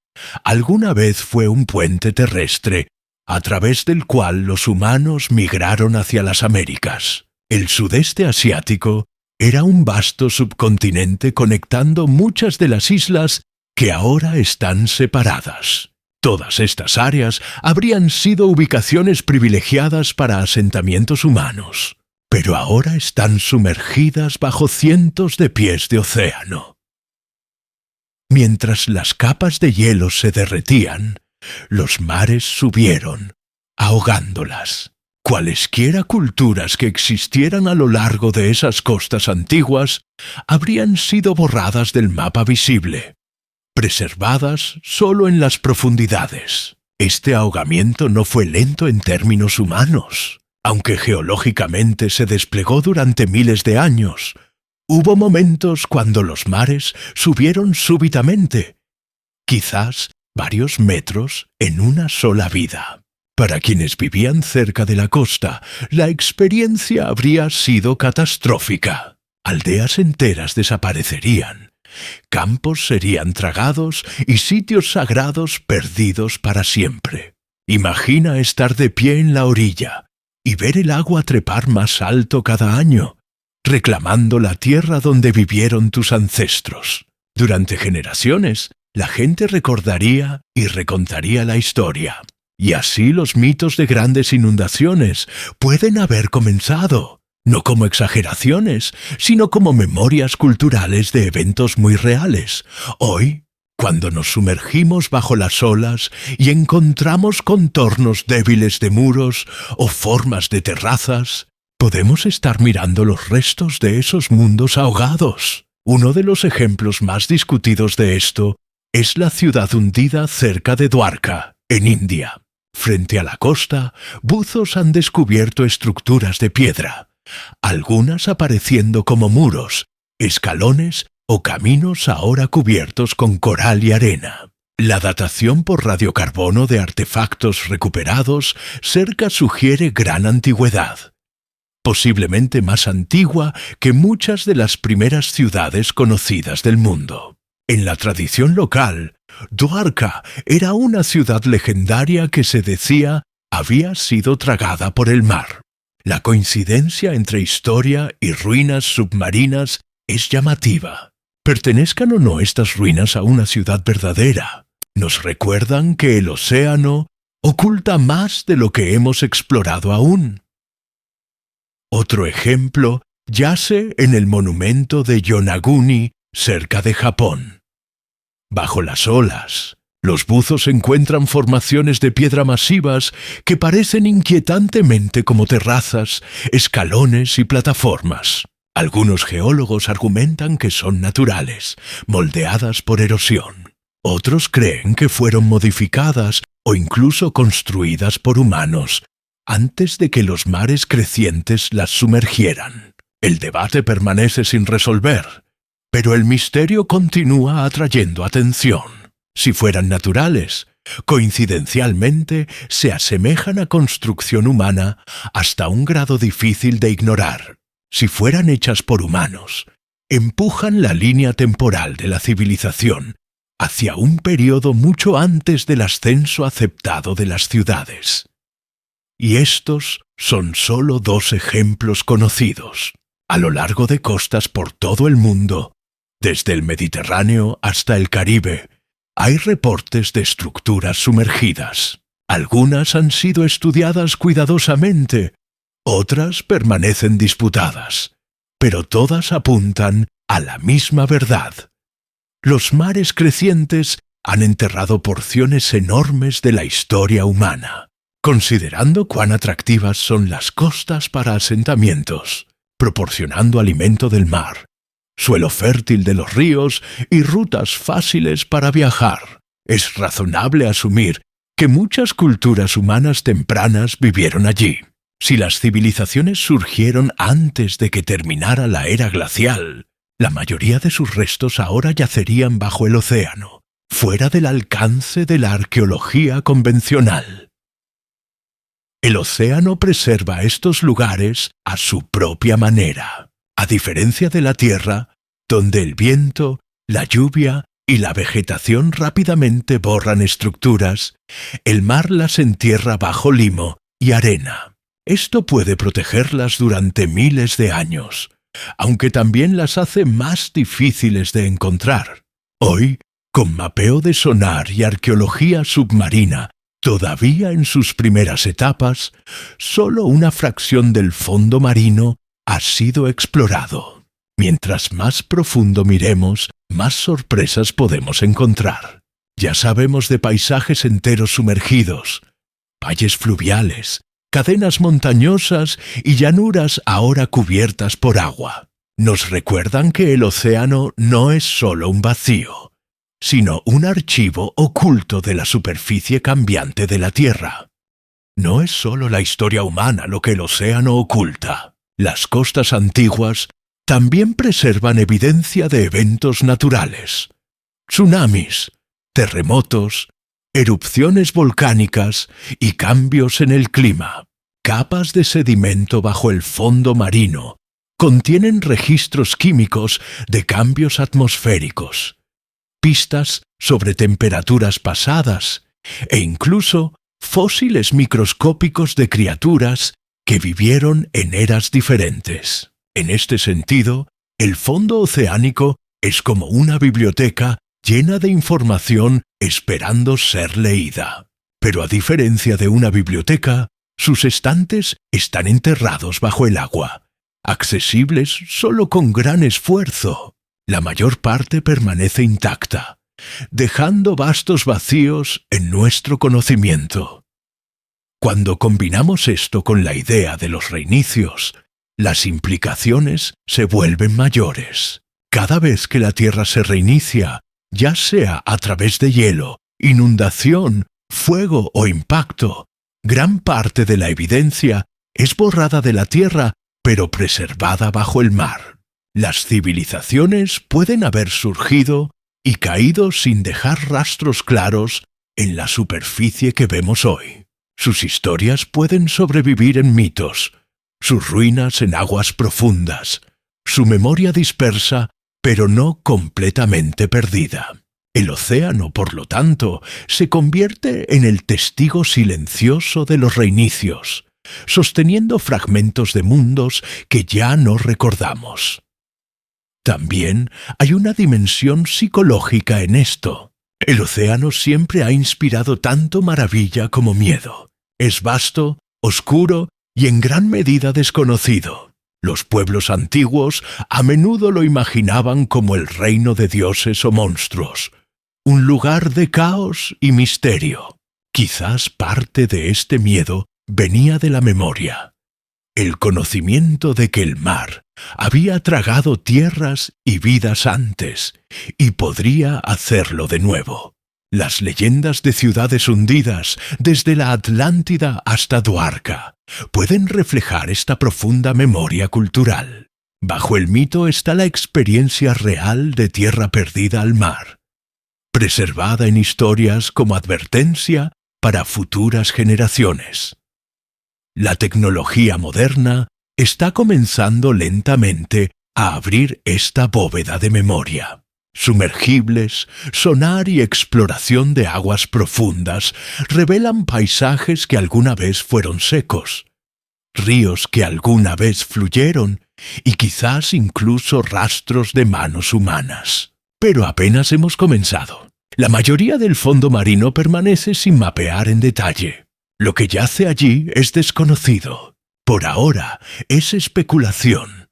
alguna vez fue un puente terrestre a través del cual los humanos migraron hacia las Américas. El sudeste asiático era un vasto subcontinente conectando muchas de las islas que ahora están separadas. Todas estas áreas habrían sido ubicaciones privilegiadas para asentamientos humanos, pero ahora están sumergidas bajo cientos de pies de océano. Mientras las capas de hielo se derretían, los mares subieron, ahogándolas. Cualesquiera culturas que existieran a lo largo de esas costas antiguas habrían sido borradas del mapa visible, preservadas solo en las profundidades. Este ahogamiento no fue lento en términos humanos. Aunque geológicamente se desplegó durante miles de años, hubo momentos cuando los mares subieron súbitamente, quizás varios metros en una sola vida. Para quienes vivían cerca de la costa, la experiencia habría sido catastrófica. Aldeas enteras desaparecerían, campos serían tragados y sitios sagrados perdidos para siempre. Imagina estar de pie en la orilla y ver el agua trepar más alto cada año, reclamando la tierra donde vivieron tus ancestros. Durante generaciones, la gente recordaría y recontaría la historia. Y así los mitos de grandes inundaciones pueden haber comenzado, no como exageraciones, sino como memorias culturales de eventos muy reales. Hoy, cuando nos sumergimos bajo las olas y encontramos contornos débiles de muros o formas de terrazas, podemos estar mirando los restos de esos mundos ahogados. Uno de los ejemplos más discutidos de esto es la ciudad hundida cerca de Dwarka, en India. Frente a la costa, buzos han descubierto estructuras de piedra, algunas apareciendo como muros, escalones o caminos ahora cubiertos con coral y arena. La datación por radiocarbono de artefactos recuperados cerca sugiere gran antigüedad, posiblemente más antigua que muchas de las primeras ciudades conocidas del mundo. En la tradición local, Dwarka era una ciudad legendaria que se decía había sido tragada por el mar. La coincidencia entre historia y ruinas submarinas es llamativa. Pertenezcan o no estas ruinas a una ciudad verdadera, nos recuerdan que el océano oculta más de lo que hemos explorado aún. Otro ejemplo yace en el monumento de Yonaguni, cerca de Japón. Bajo las olas, los buzos encuentran formaciones de piedra masivas que parecen inquietantemente como terrazas, escalones y plataformas. Algunos geólogos argumentan que son naturales, moldeadas por erosión. Otros creen que fueron modificadas o incluso construidas por humanos antes de que los mares crecientes las sumergieran. El debate permanece sin resolver, pero el misterio continúa atrayendo atención. Si fueran naturales, coincidencialmente se asemejan a construcción humana hasta un grado difícil de ignorar. Si fueran hechas por humanos, empujan la línea temporal de la civilización hacia un periodo mucho antes del ascenso aceptado de las ciudades. Y estos son solo 2 ejemplos conocidos. A lo largo de costas por todo el mundo, desde el Mediterráneo hasta el Caribe, hay reportes de estructuras sumergidas. Algunas han sido estudiadas cuidadosamente, otras permanecen disputadas, pero todas apuntan a la misma verdad. Los mares crecientes han enterrado porciones enormes de la historia humana. Considerando cuán atractivas son las costas para asentamientos, proporcionando alimento del mar, suelo fértil de los ríos y rutas fáciles para viajar, es razonable asumir que muchas culturas humanas tempranas vivieron allí. Si las civilizaciones surgieron antes de que terminara la era glacial, la mayoría de sus restos ahora yacerían bajo el océano, fuera del alcance de la arqueología convencional. El océano preserva estos lugares a su propia manera, a diferencia de la Tierra, donde el viento, la lluvia y la vegetación rápidamente borran estructuras, el mar las entierra bajo limo y arena. Esto puede protegerlas durante miles de años, aunque también las hace más difíciles de encontrar. Hoy, con mapeo de sonar y arqueología submarina, todavía en sus primeras etapas, solo una fracción del fondo marino ha sido explorado. Mientras más profundo miremos, más sorpresas podemos encontrar. Ya sabemos de paisajes enteros sumergidos, valles fluviales, cadenas montañosas y llanuras ahora cubiertas por agua. Nos recuerdan que el océano no es solo un vacío, sino un archivo oculto de la superficie cambiante de la Tierra. No es solo la historia humana lo que el océano oculta. Las costas antiguas también preservan evidencia de eventos naturales. Tsunamis, terremotos, erupciones volcánicas y cambios en el clima. Capas de sedimento bajo el fondo marino contienen registros químicos de cambios atmosféricos, pistas sobre temperaturas pasadas e incluso fósiles microscópicos de criaturas que vivieron en eras diferentes. En este sentido, el fondo oceánico es como una biblioteca llena de información esperando ser leída. Pero a diferencia de una biblioteca, sus estantes están enterrados bajo el agua, accesibles solo con gran esfuerzo. La mayor parte permanece intacta, dejando vastos vacíos en nuestro conocimiento. Cuando combinamos esto con la idea de los reinicios, las implicaciones se vuelven mayores. Cada vez que la Tierra se reinicia, ya sea a través de hielo, inundación, fuego o impacto, gran parte de la evidencia es borrada de la Tierra, pero preservada bajo el mar. Las civilizaciones pueden haber surgido y caído sin dejar rastros claros en la superficie que vemos hoy. Sus historias pueden sobrevivir en mitos, sus ruinas en aguas profundas, su memoria dispersa, pero no completamente perdida. El océano, por lo tanto, se convierte en el testigo silencioso de los reinicios, sosteniendo fragmentos de mundos que ya no recordamos. También hay una dimensión psicológica en esto. El océano siempre ha inspirado tanto maravilla como miedo. Es vasto, oscuro y en gran medida desconocido. Los pueblos antiguos a menudo lo imaginaban como el reino de dioses o monstruos, un lugar de caos y misterio. Quizás parte de este miedo venía de la memoria, el conocimiento de que el mar había tragado tierras y vidas antes y podría hacerlo de nuevo. Las leyendas de ciudades hundidas, desde la Atlántida hasta Dwarka, pueden reflejar esta profunda memoria cultural. Bajo el mito está la experiencia real de tierra perdida al mar, preservada en historias como advertencia para futuras generaciones. La tecnología moderna está comenzando lentamente a abrir esta bóveda de memoria. Sumergibles, sonar y exploración de aguas profundas revelan paisajes que alguna vez fueron secos, ríos que alguna vez fluyeron y quizás incluso rastros de manos humanas. Pero apenas hemos comenzado. La mayoría del fondo marino permanece sin mapear en detalle. Lo que yace allí es desconocido. Por ahora es especulación,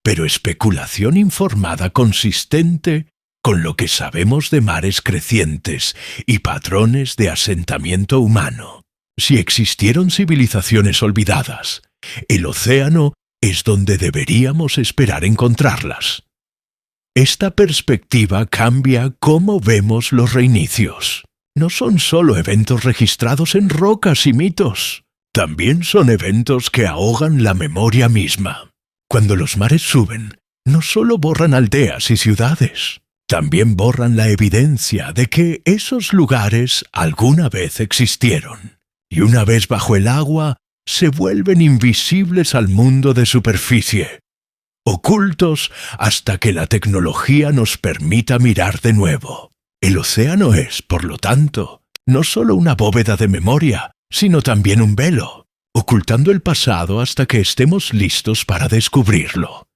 pero especulación informada consistente con lo que sabemos de mares crecientes y patrones de asentamiento humano. Si existieron civilizaciones olvidadas, el océano es donde deberíamos esperar encontrarlas. Esta perspectiva cambia cómo vemos los reinicios. No son solo eventos registrados en rocas y mitos, también son eventos que ahogan la memoria misma. Cuando los mares suben, no solo borran aldeas y ciudades, también borran la evidencia de que esos lugares alguna vez existieron. Y una vez bajo el agua, se vuelven invisibles al mundo de superficie, ocultos hasta que la tecnología nos permita mirar de nuevo. El océano es, por lo tanto, no solo una bóveda de memoria, sino también un velo, ocultando el pasado hasta que estemos listos para descubrirlo.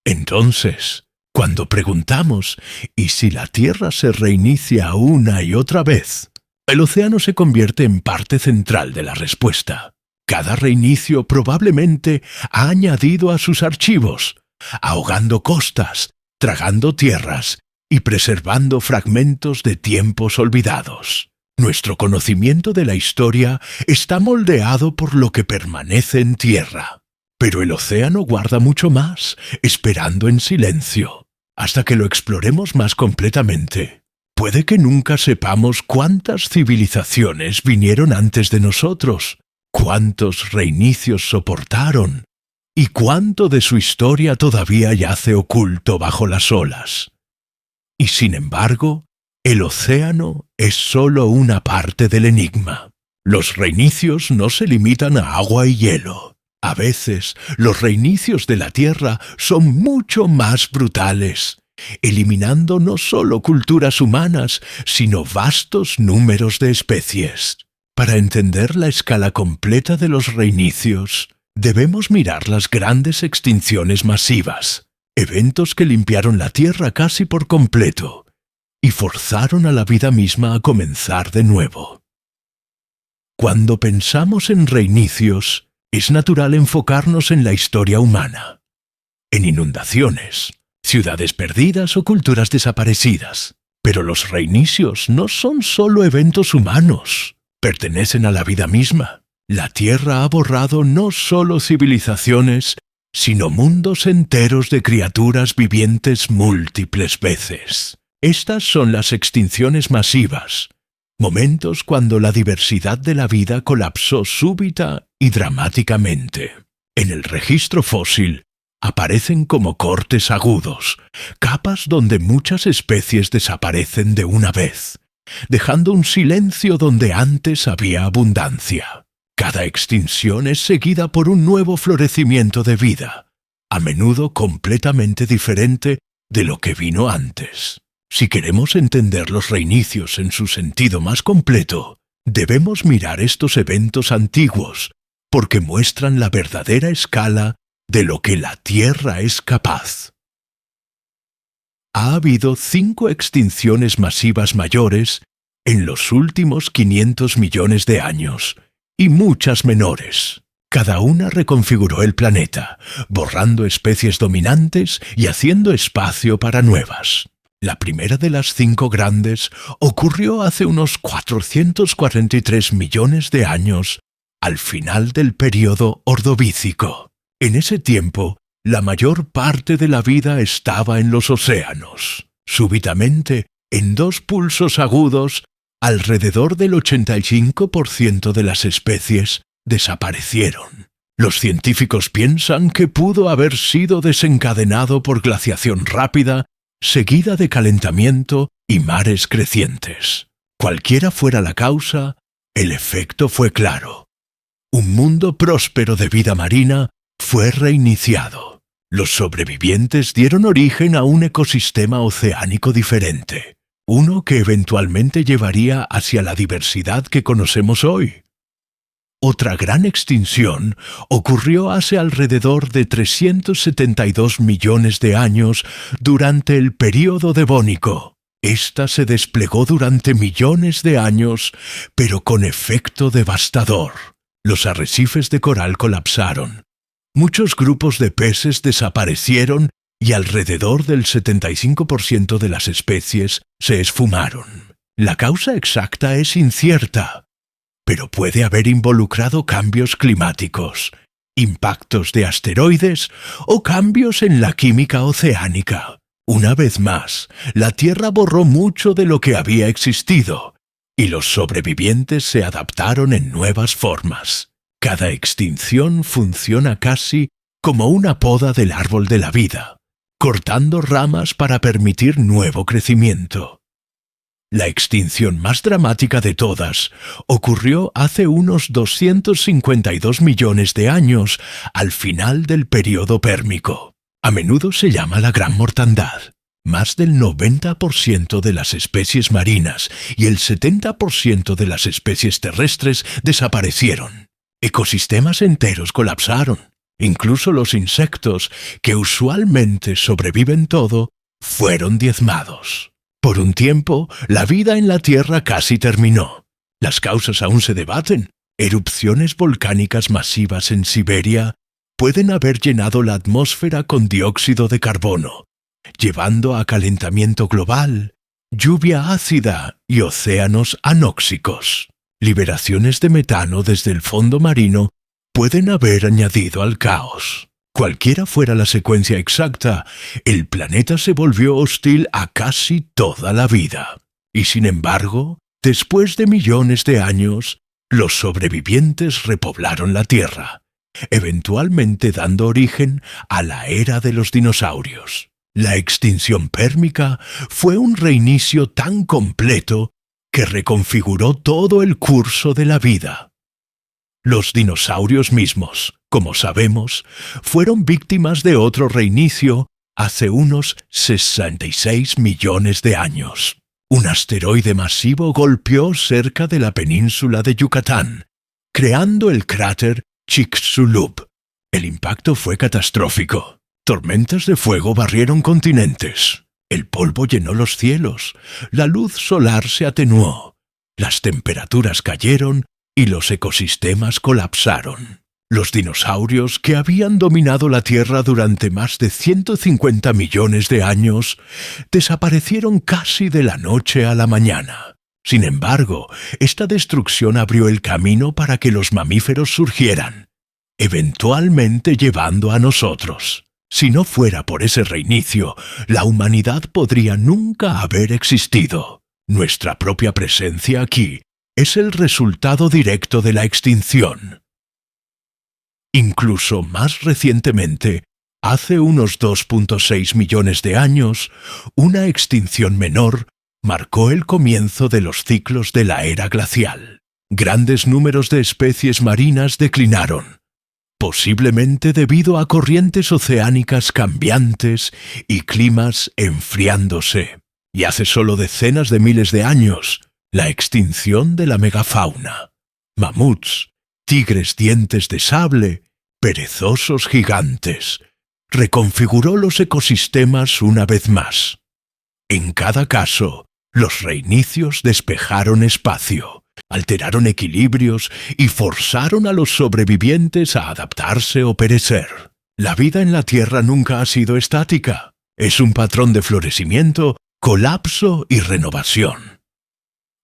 Entonces, cuando preguntamos ¿y si la Tierra se reinicia una y otra vez?, el océano se convierte en parte central de la respuesta. Cada reinicio probablemente ha añadido a sus archivos, ahogando costas, tragando tierras y preservando fragmentos de tiempos olvidados. Nuestro conocimiento de la historia está moldeado por lo que permanece en tierra. Pero el océano guarda mucho más, esperando en silencio, hasta que lo exploremos más completamente. Puede que nunca sepamos cuántas civilizaciones vinieron antes de nosotros, cuántos reinicios soportaron, y cuánto de su historia todavía yace oculto bajo las olas. Y sin embargo, el océano es solo una parte del enigma. Los reinicios no se limitan a agua y hielo. A veces, los reinicios de la Tierra son mucho más brutales, eliminando no solo culturas humanas, sino vastos números de especies. Para entender la escala completa de los reinicios, debemos mirar las grandes extinciones masivas, eventos que limpiaron la Tierra casi por completo y forzaron a la vida misma a comenzar de nuevo. Cuando pensamos en reinicios, es natural enfocarnos en la historia humana, en inundaciones, ciudades perdidas o culturas desaparecidas. Pero los reinicios no son solo eventos humanos, pertenecen a la vida misma. La Tierra ha borrado no solo civilizaciones, sino mundos enteros de criaturas vivientes múltiples veces. Estas son las extinciones masivas, momentos cuando la diversidad de la vida colapsó súbita y dramáticamente. En el registro fósil aparecen como cortes agudos, capas donde muchas especies desaparecen de una vez, dejando un silencio donde antes había abundancia. Cada extinción es seguida por un nuevo florecimiento de vida, a menudo completamente diferente de lo que vino antes. Si queremos entender los reinicios en su sentido más completo, debemos mirar estos eventos antiguos, porque muestran la verdadera escala de lo que la Tierra es capaz. Ha habido 5 extinciones masivas mayores en los últimos 500 millones de años, y muchas menores. Cada una reconfiguró el planeta, borrando especies dominantes y haciendo espacio para nuevas. La primera de las 5 grandes ocurrió hace unos 443 millones de años, al final del período Ordovícico. En ese tiempo, la mayor parte de la vida estaba en los océanos. Súbitamente, en 2 pulsos agudos, alrededor del 85% de las especies desaparecieron. Los científicos piensan que pudo haber sido desencadenado por glaciación rápida, seguida de calentamiento y mares crecientes. Cualquiera fuera la causa, el efecto fue claro. Un mundo próspero de vida marina fue reiniciado. Los sobrevivientes dieron origen a un ecosistema oceánico diferente, uno que eventualmente llevaría hacia la diversidad que conocemos hoy. Otra gran extinción ocurrió hace alrededor de 372 millones de años durante el período devónico. Esta se desplegó durante millones de años, pero con efecto devastador. Los arrecifes de coral colapsaron. Muchos grupos de peces desaparecieron y alrededor del 75% de las especies se esfumaron. La causa exacta es incierta, pero puede haber involucrado cambios climáticos, impactos de asteroides o cambios en la química oceánica. Una vez más, la Tierra borró mucho de lo que había existido, y los sobrevivientes se adaptaron en nuevas formas. Cada extinción funciona casi como una poda del árbol de la vida, cortando ramas para permitir nuevo crecimiento. La extinción más dramática de todas ocurrió hace unos 252 millones de años, al final del período pérmico. A menudo se llama la Gran Mortandad. Más del 90% de las especies marinas y el 70% de las especies terrestres desaparecieron. Ecosistemas enteros colapsaron. Incluso los insectos, que usualmente sobreviven todo, fueron diezmados. Por un tiempo, la vida en la Tierra casi terminó. Las causas aún se debaten. Erupciones volcánicas masivas en Siberia pueden haber llenado la atmósfera con dióxido de carbono, llevando a calentamiento global, lluvia ácida y océanos anóxicos. Liberaciones de metano desde el fondo marino pueden haber añadido al caos. Cualquiera fuera la secuencia exacta, el planeta se volvió hostil a casi toda la vida. Y sin embargo, después de millones de años, los sobrevivientes repoblaron la Tierra, eventualmente dando origen a la era de los dinosaurios. La extinción pérmica fue un reinicio tan completo que reconfiguró todo el curso de la vida. Los dinosaurios mismos, como sabemos, fueron víctimas de otro reinicio hace unos 66 millones de años. Un asteroide masivo golpeó cerca de la península de Yucatán, creando el cráter Chicxulub. El impacto fue catastrófico. Tormentas de fuego barrieron continentes. El polvo llenó los cielos. La luz solar se atenuó. Las temperaturas cayeron y los ecosistemas colapsaron. Los dinosaurios, que habían dominado la Tierra durante más de 150 millones de años, desaparecieron casi de la noche a la mañana. Sin embargo, esta destrucción abrió el camino para que los mamíferos surgieran, eventualmente llevando a nosotros. Si no fuera por ese reinicio, la humanidad podría nunca haber existido. Nuestra propia presencia aquí es el resultado directo de la extinción. Incluso más recientemente, hace unos 2.6 millones de años, una extinción menor marcó el comienzo de los ciclos de la era glacial. Grandes números de especies marinas declinaron, posiblemente debido a corrientes oceánicas cambiantes y climas enfriándose. Y hace solo decenas de miles de años, la extinción de la megafauna. Mamuts, tigres dientes de sable, perezosos gigantes, reconfiguró los ecosistemas una vez más. En cada caso, los reinicios despejaron espacio, alteraron equilibrios y forzaron a los sobrevivientes a adaptarse o perecer. La vida en la Tierra nunca ha sido estática. Es un patrón de florecimiento, colapso y renovación.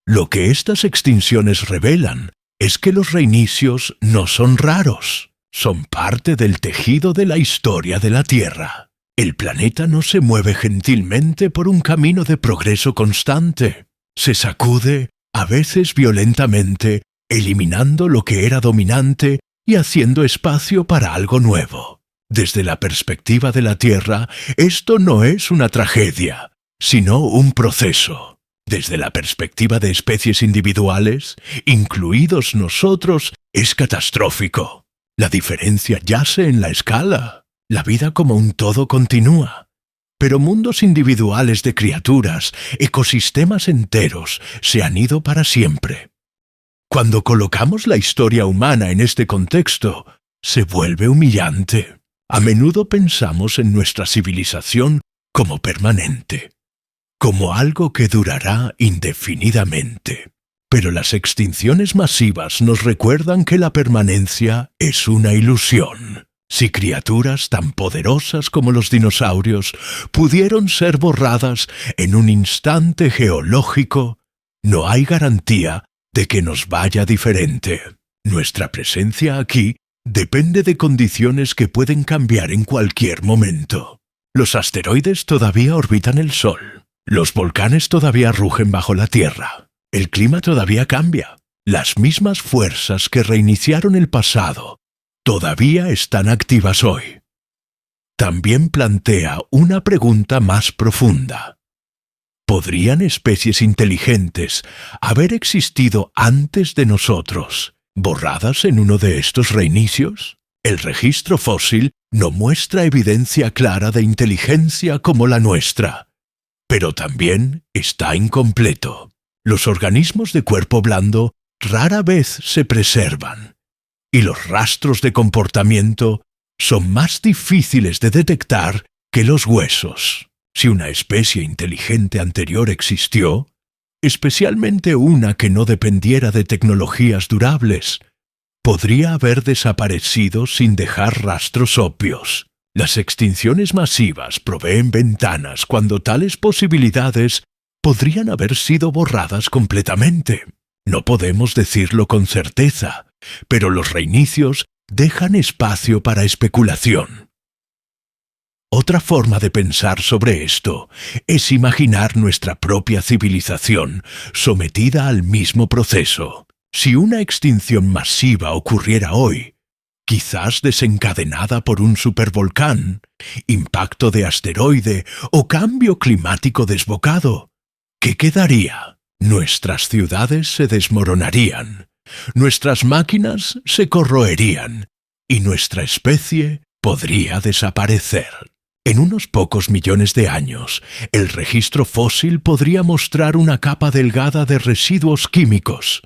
Lo que estas extinciones revelan es que los reinicios no son raros, son parte del tejido de la historia de la Tierra. El planeta no se mueve gentilmente por un camino de progreso constante. Se sacude, a veces violentamente, eliminando lo que era dominante y haciendo espacio para algo nuevo. Desde la perspectiva de la Tierra, esto no es una tragedia, sino un proceso. Desde la perspectiva de especies individuales, incluidos nosotros, es catastrófico. La diferencia yace en la escala. La vida como un todo continúa, pero mundos individuales de criaturas, ecosistemas enteros, se han ido para siempre. Cuando colocamos la historia humana en este contexto, se vuelve humillante. A menudo pensamos en nuestra civilización como permanente, como algo que durará indefinidamente. Pero las extinciones masivas nos recuerdan que la permanencia es una ilusión. Si criaturas tan poderosas como los dinosaurios pudieron ser borradas en un instante geológico, no hay garantía de que nos vaya diferente. Nuestra presencia aquí depende de condiciones que pueden cambiar en cualquier momento. Los asteroides todavía orbitan el Sol. Los volcanes todavía rugen bajo la Tierra. El clima todavía cambia. Las mismas fuerzas que reiniciaron el pasado todavía están activas hoy. También plantea una pregunta más profunda. ¿Podrían especies inteligentes haber existido antes de nosotros, borradas en uno de estos reinicios? El registro fósil no muestra evidencia clara de inteligencia como la nuestra, pero también está incompleto. Los organismos de cuerpo blando rara vez se preservan, y los rastros de comportamiento son más difíciles de detectar que los huesos. Si una especie inteligente anterior existió, especialmente una que no dependiera de tecnologías durables, podría haber desaparecido sin dejar rastros obvios. Las extinciones masivas proveen ventanas cuando tales posibilidades podrían haber sido borradas completamente. No podemos decirlo con certeza, pero los reinicios dejan espacio para especulación. Otra forma de pensar sobre esto es imaginar nuestra propia civilización sometida al mismo proceso. Si una extinción masiva ocurriera hoy, quizás desencadenada por un supervolcán, impacto de asteroide o cambio climático desbocado, ¿qué quedaría? Nuestras ciudades se desmoronarían, nuestras máquinas se corroerían y nuestra especie podría desaparecer. En unos pocos millones de años, el registro fósil podría mostrar una capa delgada de residuos químicos,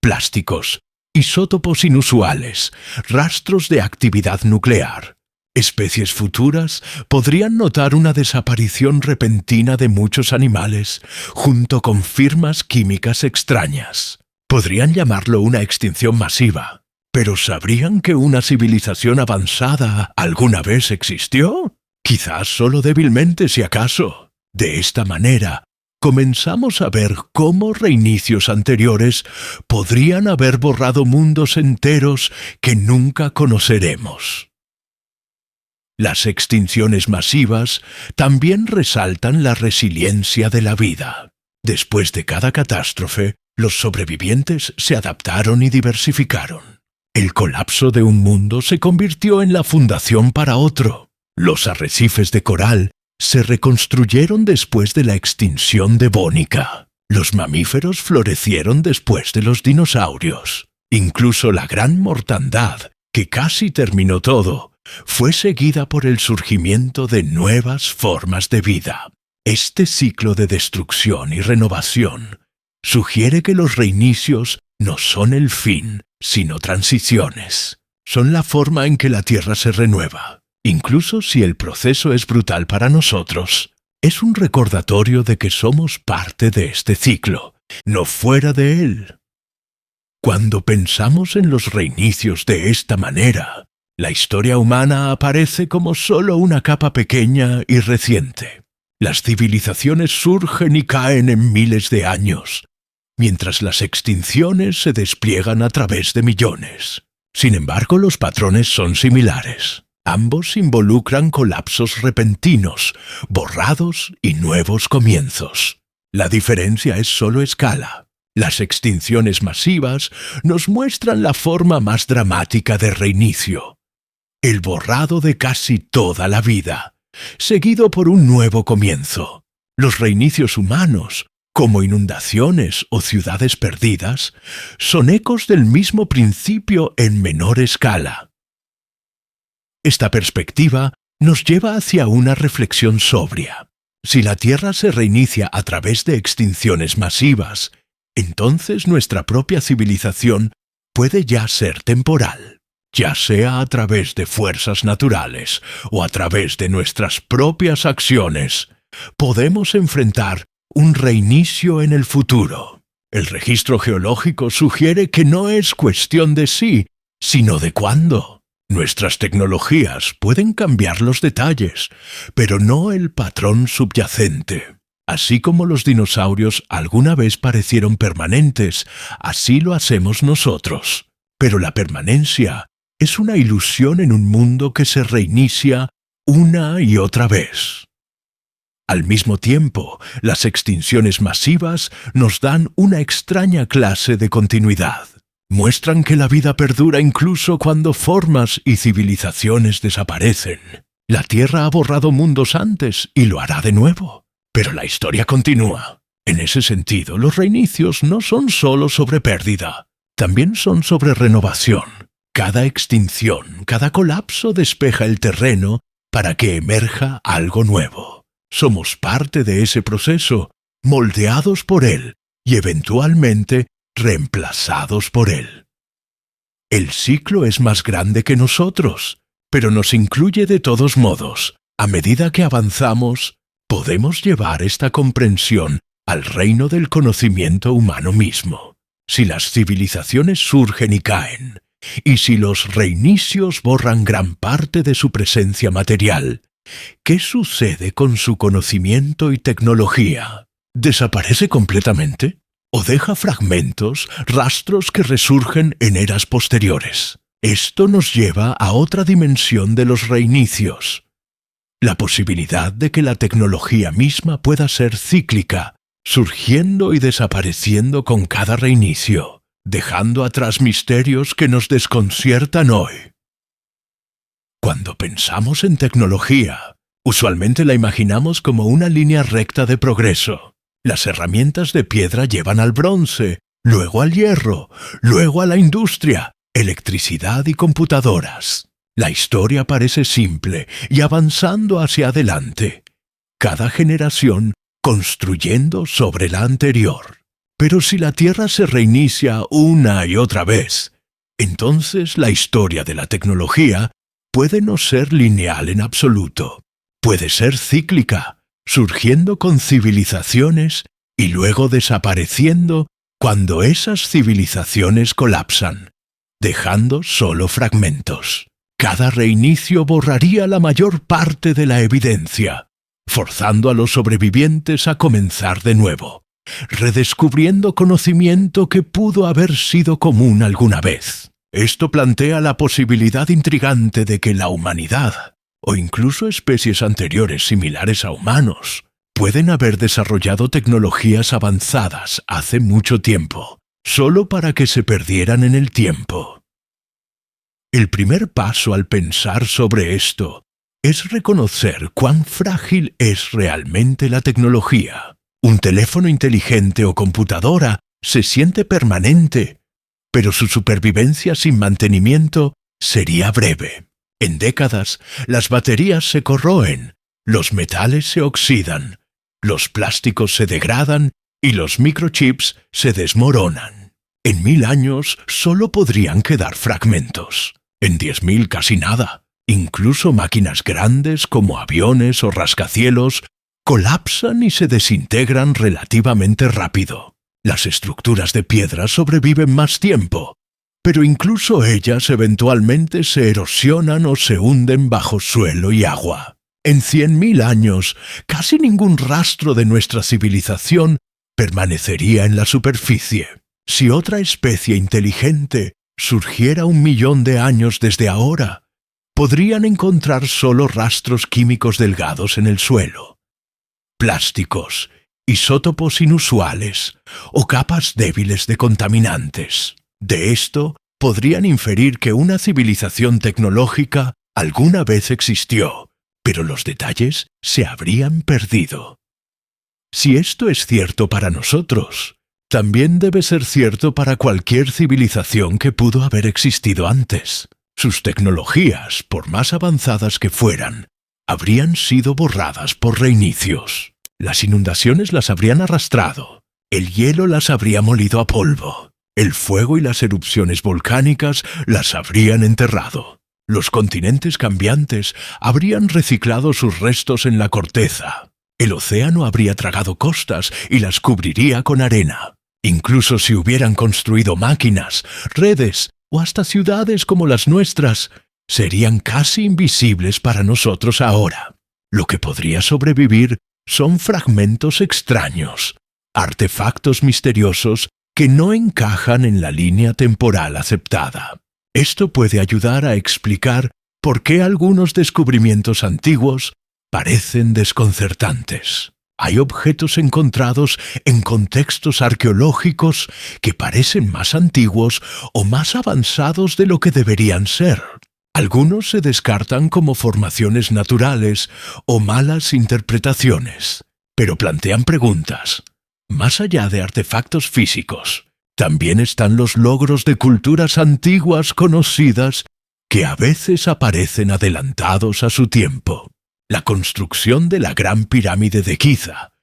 plásticos, isótopos inusuales, rastros de actividad nuclear. Especies futuras podrían notar una desaparición repentina de muchos animales, junto con firmas químicas extrañas. Podrían llamarlo una extinción masiva, pero ¿sabrían que una civilización avanzada alguna vez existió? Quizás solo débilmente, si acaso. De esta manera, comenzamos a ver cómo reinicios anteriores podrían haber borrado mundos enteros que nunca conoceremos. Las extinciones masivas también resaltan la resiliencia de la vida. Después de cada catástrofe, los sobrevivientes se adaptaron y diversificaron. El colapso de un mundo se convirtió en la fundación para otro. Los arrecifes de coral se reconstruyeron después de la extinción devónica. Los mamíferos florecieron después de los dinosaurios. Incluso la gran mortandad, que casi terminó todo, fue seguida por el surgimiento de nuevas formas de vida. Este ciclo de destrucción y renovación sugiere que los reinicios no son el fin, sino transiciones. Son la forma en que la Tierra se renueva. Incluso si el proceso es brutal para nosotros, es un recordatorio de que somos parte de este ciclo, no fuera de él. Cuando pensamos en los reinicios de esta manera, la historia humana aparece como solo una capa pequeña y reciente. Las civilizaciones surgen y caen en miles de años, mientras las extinciones se despliegan a través de millones. Sin embargo, los patrones son similares. Ambos involucran colapsos repentinos, borrados y nuevos comienzos. La diferencia es solo escala. Las extinciones masivas nos muestran la forma más dramática de reinicio. El borrado de casi toda la vida, seguido por un nuevo comienzo. Los reinicios humanos, como inundaciones o ciudades perdidas, son ecos del mismo principio en menor escala. Esta perspectiva nos lleva hacia una reflexión sobria. Si la Tierra se reinicia a través de extinciones masivas, entonces nuestra propia civilización puede ya ser temporal, ya sea a través de fuerzas naturales o a través de nuestras propias acciones. Podemos enfrentar un reinicio en el futuro. El registro geológico sugiere que no es cuestión de si, sino de cuándo. Nuestras tecnologías pueden cambiar los detalles, pero no el patrón subyacente. Así como los dinosaurios alguna vez parecieron permanentes, así lo hacemos nosotros. Pero la permanencia es una ilusión en un mundo que se reinicia una y otra vez. Al mismo tiempo, las extinciones masivas nos dan una extraña clase de continuidad. Muestran que la vida perdura incluso cuando formas y civilizaciones desaparecen. La Tierra ha borrado mundos antes y lo hará de nuevo. Pero la historia continúa. En ese sentido, los reinicios no son solo sobre pérdida, también son sobre renovación. Cada extinción, cada colapso despeja el terreno para que emerja algo nuevo. Somos parte de ese proceso, moldeados por él y eventualmente reemplazados por él. El ciclo es más grande que nosotros, pero nos incluye de todos modos. A medida que avanzamos, podemos llevar esta comprensión al reino del conocimiento humano mismo. Si las civilizaciones surgen y caen, y si los reinicios borran gran parte de su presencia material, ¿qué sucede con su conocimiento y tecnología? ¿Desaparece completamente? ¿O deja fragmentos, rastros que resurgen en eras posteriores? Esto nos lleva a otra dimensión de los reinicios. La posibilidad de que la tecnología misma pueda ser cíclica, surgiendo y desapareciendo con cada reinicio, dejando atrás misterios que nos desconciertan hoy. Cuando pensamos en tecnología, usualmente la imaginamos como una línea recta de progreso. Las herramientas de piedra llevan al bronce, luego al hierro, luego a la industria, electricidad y computadoras. La historia parece simple y avanzando hacia adelante. Cada generación construyendo sobre la anterior. Pero si la Tierra se reinicia una y otra vez, entonces la historia de la tecnología puede no ser lineal en absoluto. Puede ser cíclica, surgiendo con civilizaciones y luego desapareciendo cuando esas civilizaciones colapsan, dejando solo fragmentos. Cada reinicio borraría la mayor parte de la evidencia, forzando a los sobrevivientes a comenzar de nuevo, redescubriendo conocimiento que pudo haber sido común alguna vez. Esto plantea la posibilidad intrigante de que la humanidad, o incluso especies anteriores similares a humanos, pueden haber desarrollado tecnologías avanzadas hace mucho tiempo, solo para que se perdieran en el tiempo. El primer paso al pensar sobre esto es reconocer cuán frágil es realmente la tecnología. Un teléfono inteligente o computadora se siente permanente, pero su supervivencia sin mantenimiento sería breve. En décadas, las baterías se corroen, los metales se oxidan, los plásticos se degradan y los microchips se desmoronan. En 1000 años solo podrían quedar fragmentos. En 10.000 casi nada. Incluso máquinas grandes como aviones o rascacielos colapsan y se desintegran relativamente rápido. Las estructuras de piedra sobreviven más tiempo, pero incluso ellas eventualmente se erosionan o se hunden bajo suelo y agua. En 100.000 años, casi ningún rastro de nuestra civilización permanecería en la superficie. Si otra especie inteligente surgiera 1 millón de años desde ahora, podrían encontrar solo rastros químicos delgados en el suelo, plásticos, isótopos inusuales o capas débiles de contaminantes. De esto podrían inferir que una civilización tecnológica alguna vez existió, pero los detalles se habrían perdido. Si esto es cierto para nosotros, también debe ser cierto para cualquier civilización que pudo haber existido antes. Sus tecnologías, por más avanzadas que fueran, habrían sido borradas por reinicios. Las inundaciones las habrían arrastrado, el hielo las habría molido a polvo, el fuego y las erupciones volcánicas las habrían enterrado. Los continentes cambiantes habrían reciclado sus restos en la corteza. El océano habría tragado costas y las cubriría con arena. Incluso si hubieran construido máquinas, redes o hasta ciudades como las nuestras, serían casi invisibles para nosotros ahora. Lo que podría sobrevivir son fragmentos extraños, artefactos misteriosos que no encajan en la línea temporal aceptada. Esto puede ayudar a explicar por qué algunos descubrimientos antiguos parecen desconcertantes. Hay objetos encontrados en contextos arqueológicos que parecen más antiguos o más avanzados de lo que deberían ser. Algunos se descartan como formaciones naturales o malas interpretaciones, pero plantean preguntas. Más allá de artefactos físicos, también están los logros de culturas antiguas conocidas que a veces aparecen adelantados a su tiempo. La construcción de la Gran Pirámide de Giza,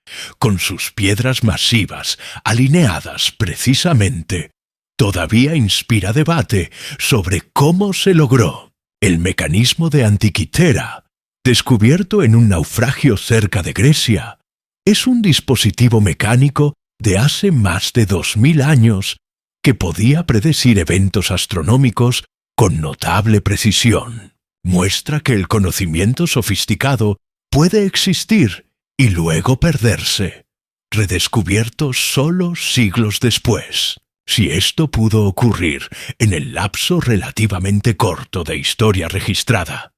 con sus piedras masivas alineadas precisamente, todavía inspira debate sobre cómo se logró. El mecanismo de Antikythera, descubierto en un naufragio cerca de Grecia, es un dispositivo mecánico de hace más de 2000 años que podía predecir eventos astronómicos con notable precisión. Muestra que el conocimiento sofisticado puede existir y luego perderse, redescubierto solo siglos después. Si esto pudo ocurrir en el lapso relativamente corto de historia registrada,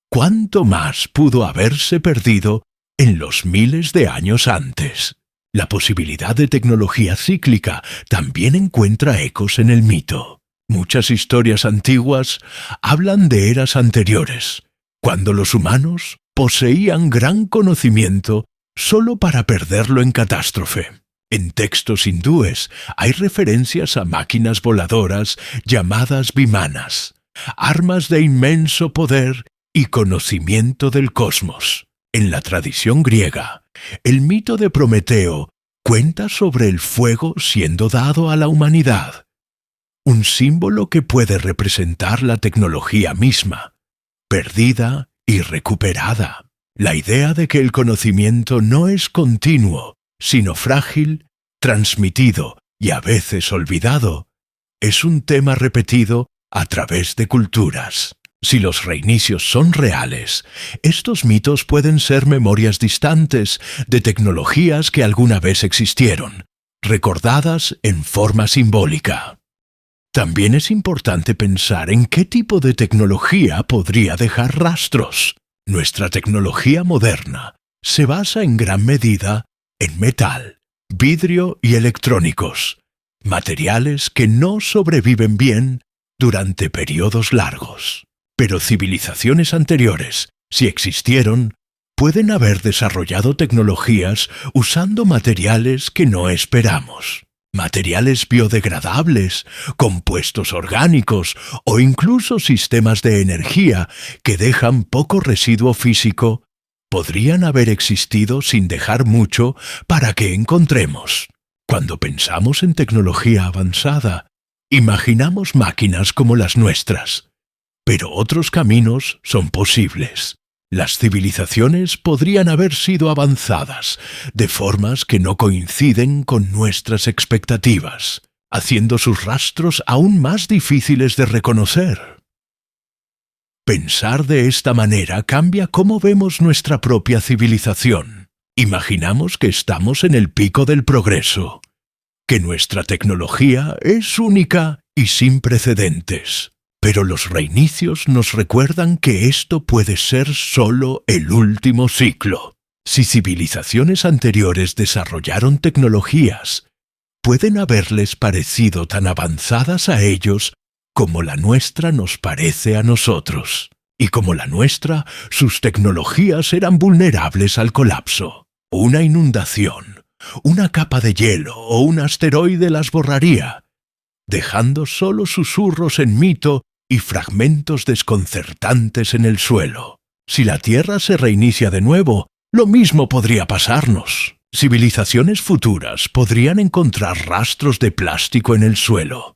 ¿cuánto más pudo haberse perdido en los miles de años antes? La posibilidad de tecnología cíclica también encuentra ecos en el mito. Muchas historias antiguas hablan de eras anteriores, cuando los humanos poseían gran conocimiento solo para perderlo en catástrofe. En textos hindúes hay referencias a máquinas voladoras llamadas vimanas, armas de inmenso poder y conocimiento del cosmos. En la tradición griega, el mito de Prometeo cuenta sobre el fuego siendo dado a la humanidad, un símbolo que puede representar la tecnología misma, perdida y recuperada. La idea de que el conocimiento no es continuo, sino frágil, transmitido y a veces olvidado, es un tema repetido a través de culturas. Si los reinicios son reales, estos mitos pueden ser memorias distantes de tecnologías que alguna vez existieron, recordadas en forma simbólica. También es importante pensar en qué tipo de tecnología podría dejar rastros. Nuestra tecnología moderna se basa en gran medida en metal, vidrio y electrónicos, materiales que no sobreviven bien durante periodos largos. Pero civilizaciones anteriores, si existieron, pueden haber desarrollado tecnologías usando materiales que no esperamos. Materiales biodegradables, compuestos orgánicos o incluso sistemas de energía que dejan poco residuo físico, podrían haber existido sin dejar mucho para que encontremos. Cuando pensamos en tecnología avanzada, imaginamos máquinas como las nuestras. Pero otros caminos son posibles. Las civilizaciones podrían haber sido avanzadas de formas que no coinciden con nuestras expectativas, haciendo sus rastros aún más difíciles de reconocer. Pensar de esta manera cambia cómo vemos nuestra propia civilización. Imaginamos que estamos en el pico del progreso, que nuestra tecnología es única y sin precedentes. Pero los reinicios nos recuerdan que esto puede ser solo el último ciclo. Si civilizaciones anteriores desarrollaron tecnologías, pueden haberles parecido tan avanzadas a ellos como la nuestra nos parece a nosotros. Y como la nuestra, sus tecnologías eran vulnerables al colapso. Una inundación, una capa de hielo o un asteroide las borraría, dejando solo susurros en mito y fragmentos desconcertantes en el suelo. Si la Tierra se reinicia de nuevo, lo mismo podría pasarnos. Civilizaciones futuras podrían encontrar rastros de plástico en el suelo,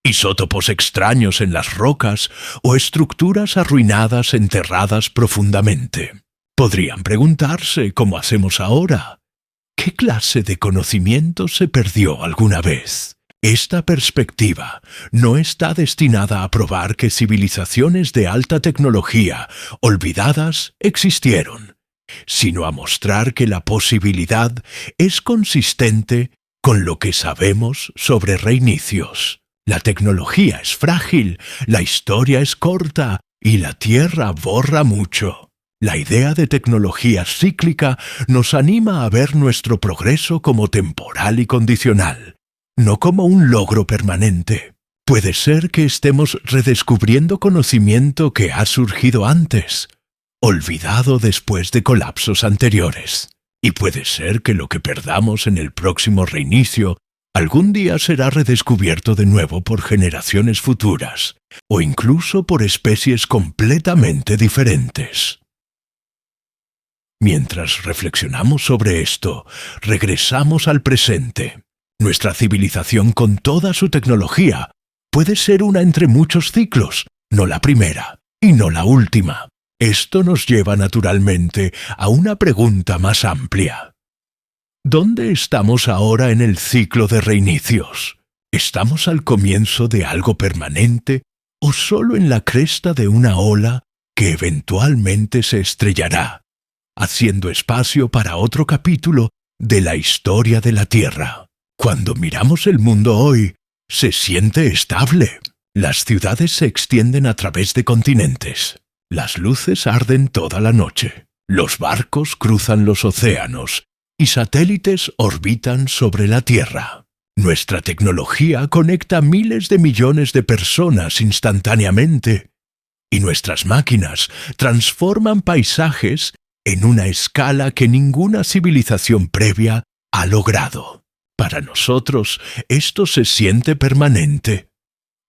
isótopos extraños en las rocas o estructuras arruinadas enterradas profundamente. Podrían preguntarse, como hacemos ahora, ¿qué clase de conocimiento se perdió alguna vez? Esta perspectiva no está destinada a probar que civilizaciones de alta tecnología olvidadas existieron, sino a mostrar que la posibilidad es consistente con lo que sabemos sobre reinicios. La tecnología es frágil, la historia es corta y la Tierra borra mucho. La idea de tecnología cíclica nos anima a ver nuestro progreso como temporal y condicional, no como un logro permanente. Puede ser que estemos redescubriendo conocimiento que ha surgido antes, olvidado después de colapsos anteriores. Y puede ser que lo que perdamos en el próximo reinicio algún día será redescubierto de nuevo por generaciones futuras, o incluso por especies completamente diferentes. Mientras reflexionamos sobre esto, regresamos al presente. Nuestra civilización, con toda su tecnología, puede ser una entre muchos ciclos, no la primera y no la última. Esto nos lleva naturalmente a una pregunta más amplia. ¿Dónde estamos ahora en el ciclo de reinicios? ¿Estamos al comienzo de algo permanente o solo en la cresta de una ola que eventualmente se estrellará, haciendo espacio para otro capítulo de la historia de la Tierra? Cuando miramos el mundo hoy, se siente estable. Las ciudades se extienden a través de continentes. Las luces arden toda la noche. Los barcos cruzan los océanos y satélites orbitan sobre la Tierra. Nuestra tecnología conecta miles de millones de personas instantáneamente, y nuestras máquinas transforman paisajes en una escala que ninguna civilización previa ha logrado. Para nosotros, esto se siente permanente,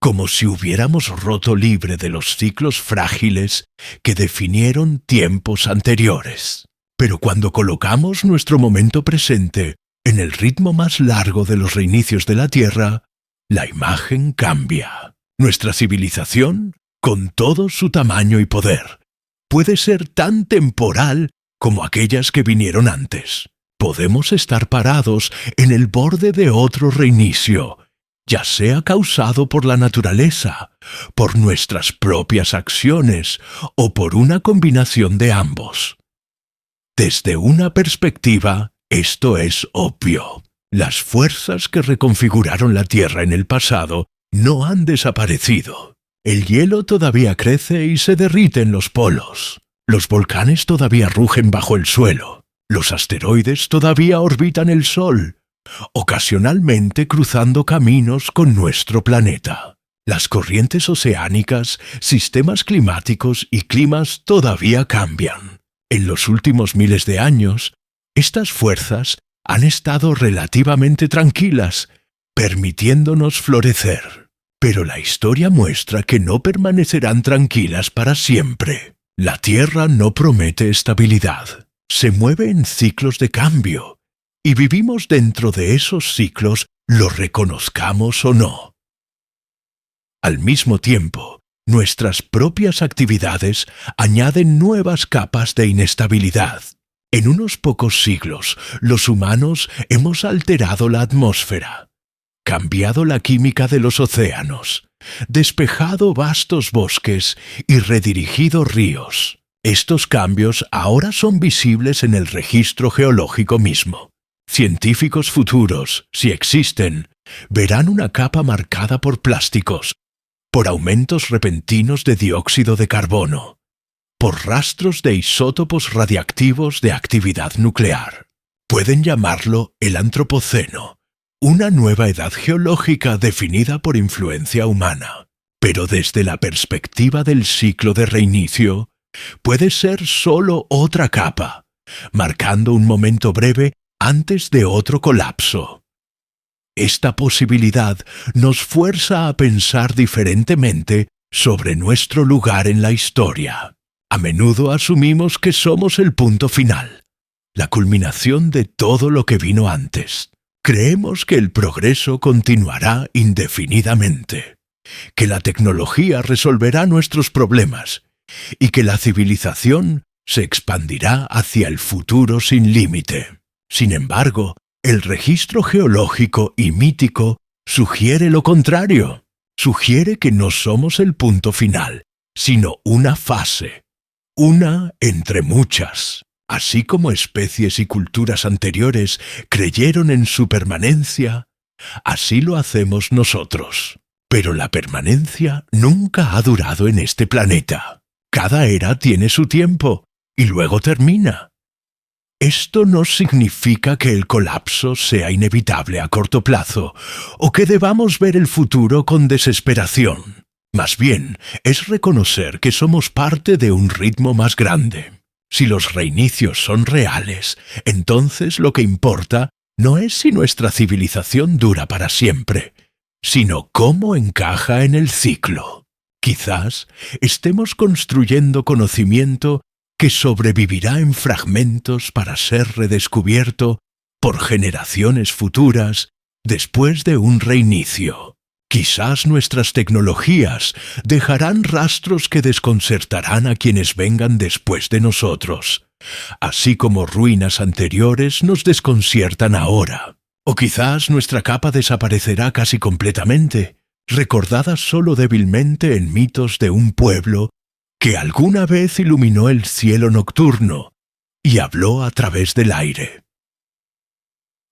como si hubiéramos roto libre de los ciclos frágiles que definieron tiempos anteriores. Pero cuando colocamos nuestro momento presente en el ritmo más largo de los reinicios de la Tierra, la imagen cambia. Nuestra civilización, con todo su tamaño y poder, puede ser tan temporal como aquellas que vinieron antes. Podemos estar parados en el borde de otro reinicio, ya sea causado por la naturaleza, por nuestras propias acciones o por una combinación de ambos. Desde una perspectiva, esto es obvio. Las fuerzas que reconfiguraron la Tierra en el pasado no han desaparecido. El hielo todavía crece y se derrite en los polos. Los volcanes todavía rugen bajo el suelo. Los asteroides todavía orbitan el Sol, ocasionalmente cruzando caminos con nuestro planeta. Las corrientes oceánicas, sistemas climáticos y climas todavía cambian. En los últimos miles de años, estas fuerzas han estado relativamente tranquilas, permitiéndonos florecer. Pero la historia muestra que no permanecerán tranquilas para siempre. La Tierra no promete estabilidad. Se mueve en ciclos de cambio, y vivimos dentro de esos ciclos, lo reconozcamos o no. Al mismo tiempo, nuestras propias actividades añaden nuevas capas de inestabilidad. En unos pocos siglos, los humanos hemos alterado la atmósfera, cambiado la química de los océanos, despejado vastos bosques y redirigido ríos. Estos cambios ahora son visibles en el registro geológico mismo. Científicos futuros, si existen, verán una capa marcada por plásticos, por aumentos repentinos de dióxido de carbono, por rastros de isótopos radiactivos de actividad nuclear. Pueden llamarlo el Antropoceno, una nueva edad geológica definida por influencia humana. Pero desde la perspectiva del ciclo de reinicio, puede ser solo otra capa, marcando un momento breve antes de otro colapso. Esta posibilidad nos fuerza a pensar diferentemente sobre nuestro lugar en la historia. A menudo asumimos que somos el punto final, la culminación de todo lo que vino antes. Creemos que el progreso continuará indefinidamente, que la tecnología resolverá nuestros problemas y que la civilización se expandirá hacia el futuro sin límite. Sin embargo, el registro geológico y mítico sugiere lo contrario. Sugiere que no somos el punto final, sino una fase, una entre muchas. Así como especies y culturas anteriores creyeron en su permanencia, así lo hacemos nosotros. Pero la permanencia nunca ha durado en este planeta. Cada era tiene su tiempo y luego termina. Esto no significa que el colapso sea inevitable a corto plazo o que debamos ver el futuro con desesperación. Más bien, es reconocer que somos parte de un ritmo más grande. Si los reinicios son reales, entonces lo que importa no es si nuestra civilización dura para siempre, sino cómo encaja en el ciclo. Quizás estemos construyendo conocimiento que sobrevivirá en fragmentos para ser redescubierto por generaciones futuras después de un reinicio. Quizás nuestras tecnologías dejarán rastros que desconcertarán a quienes vengan después de nosotros, así como ruinas anteriores nos desconciertan ahora. O quizás nuestra capa desaparecerá casi completamente, recordada solo débilmente en mitos de un pueblo que alguna vez iluminó el cielo nocturno y habló a través del aire.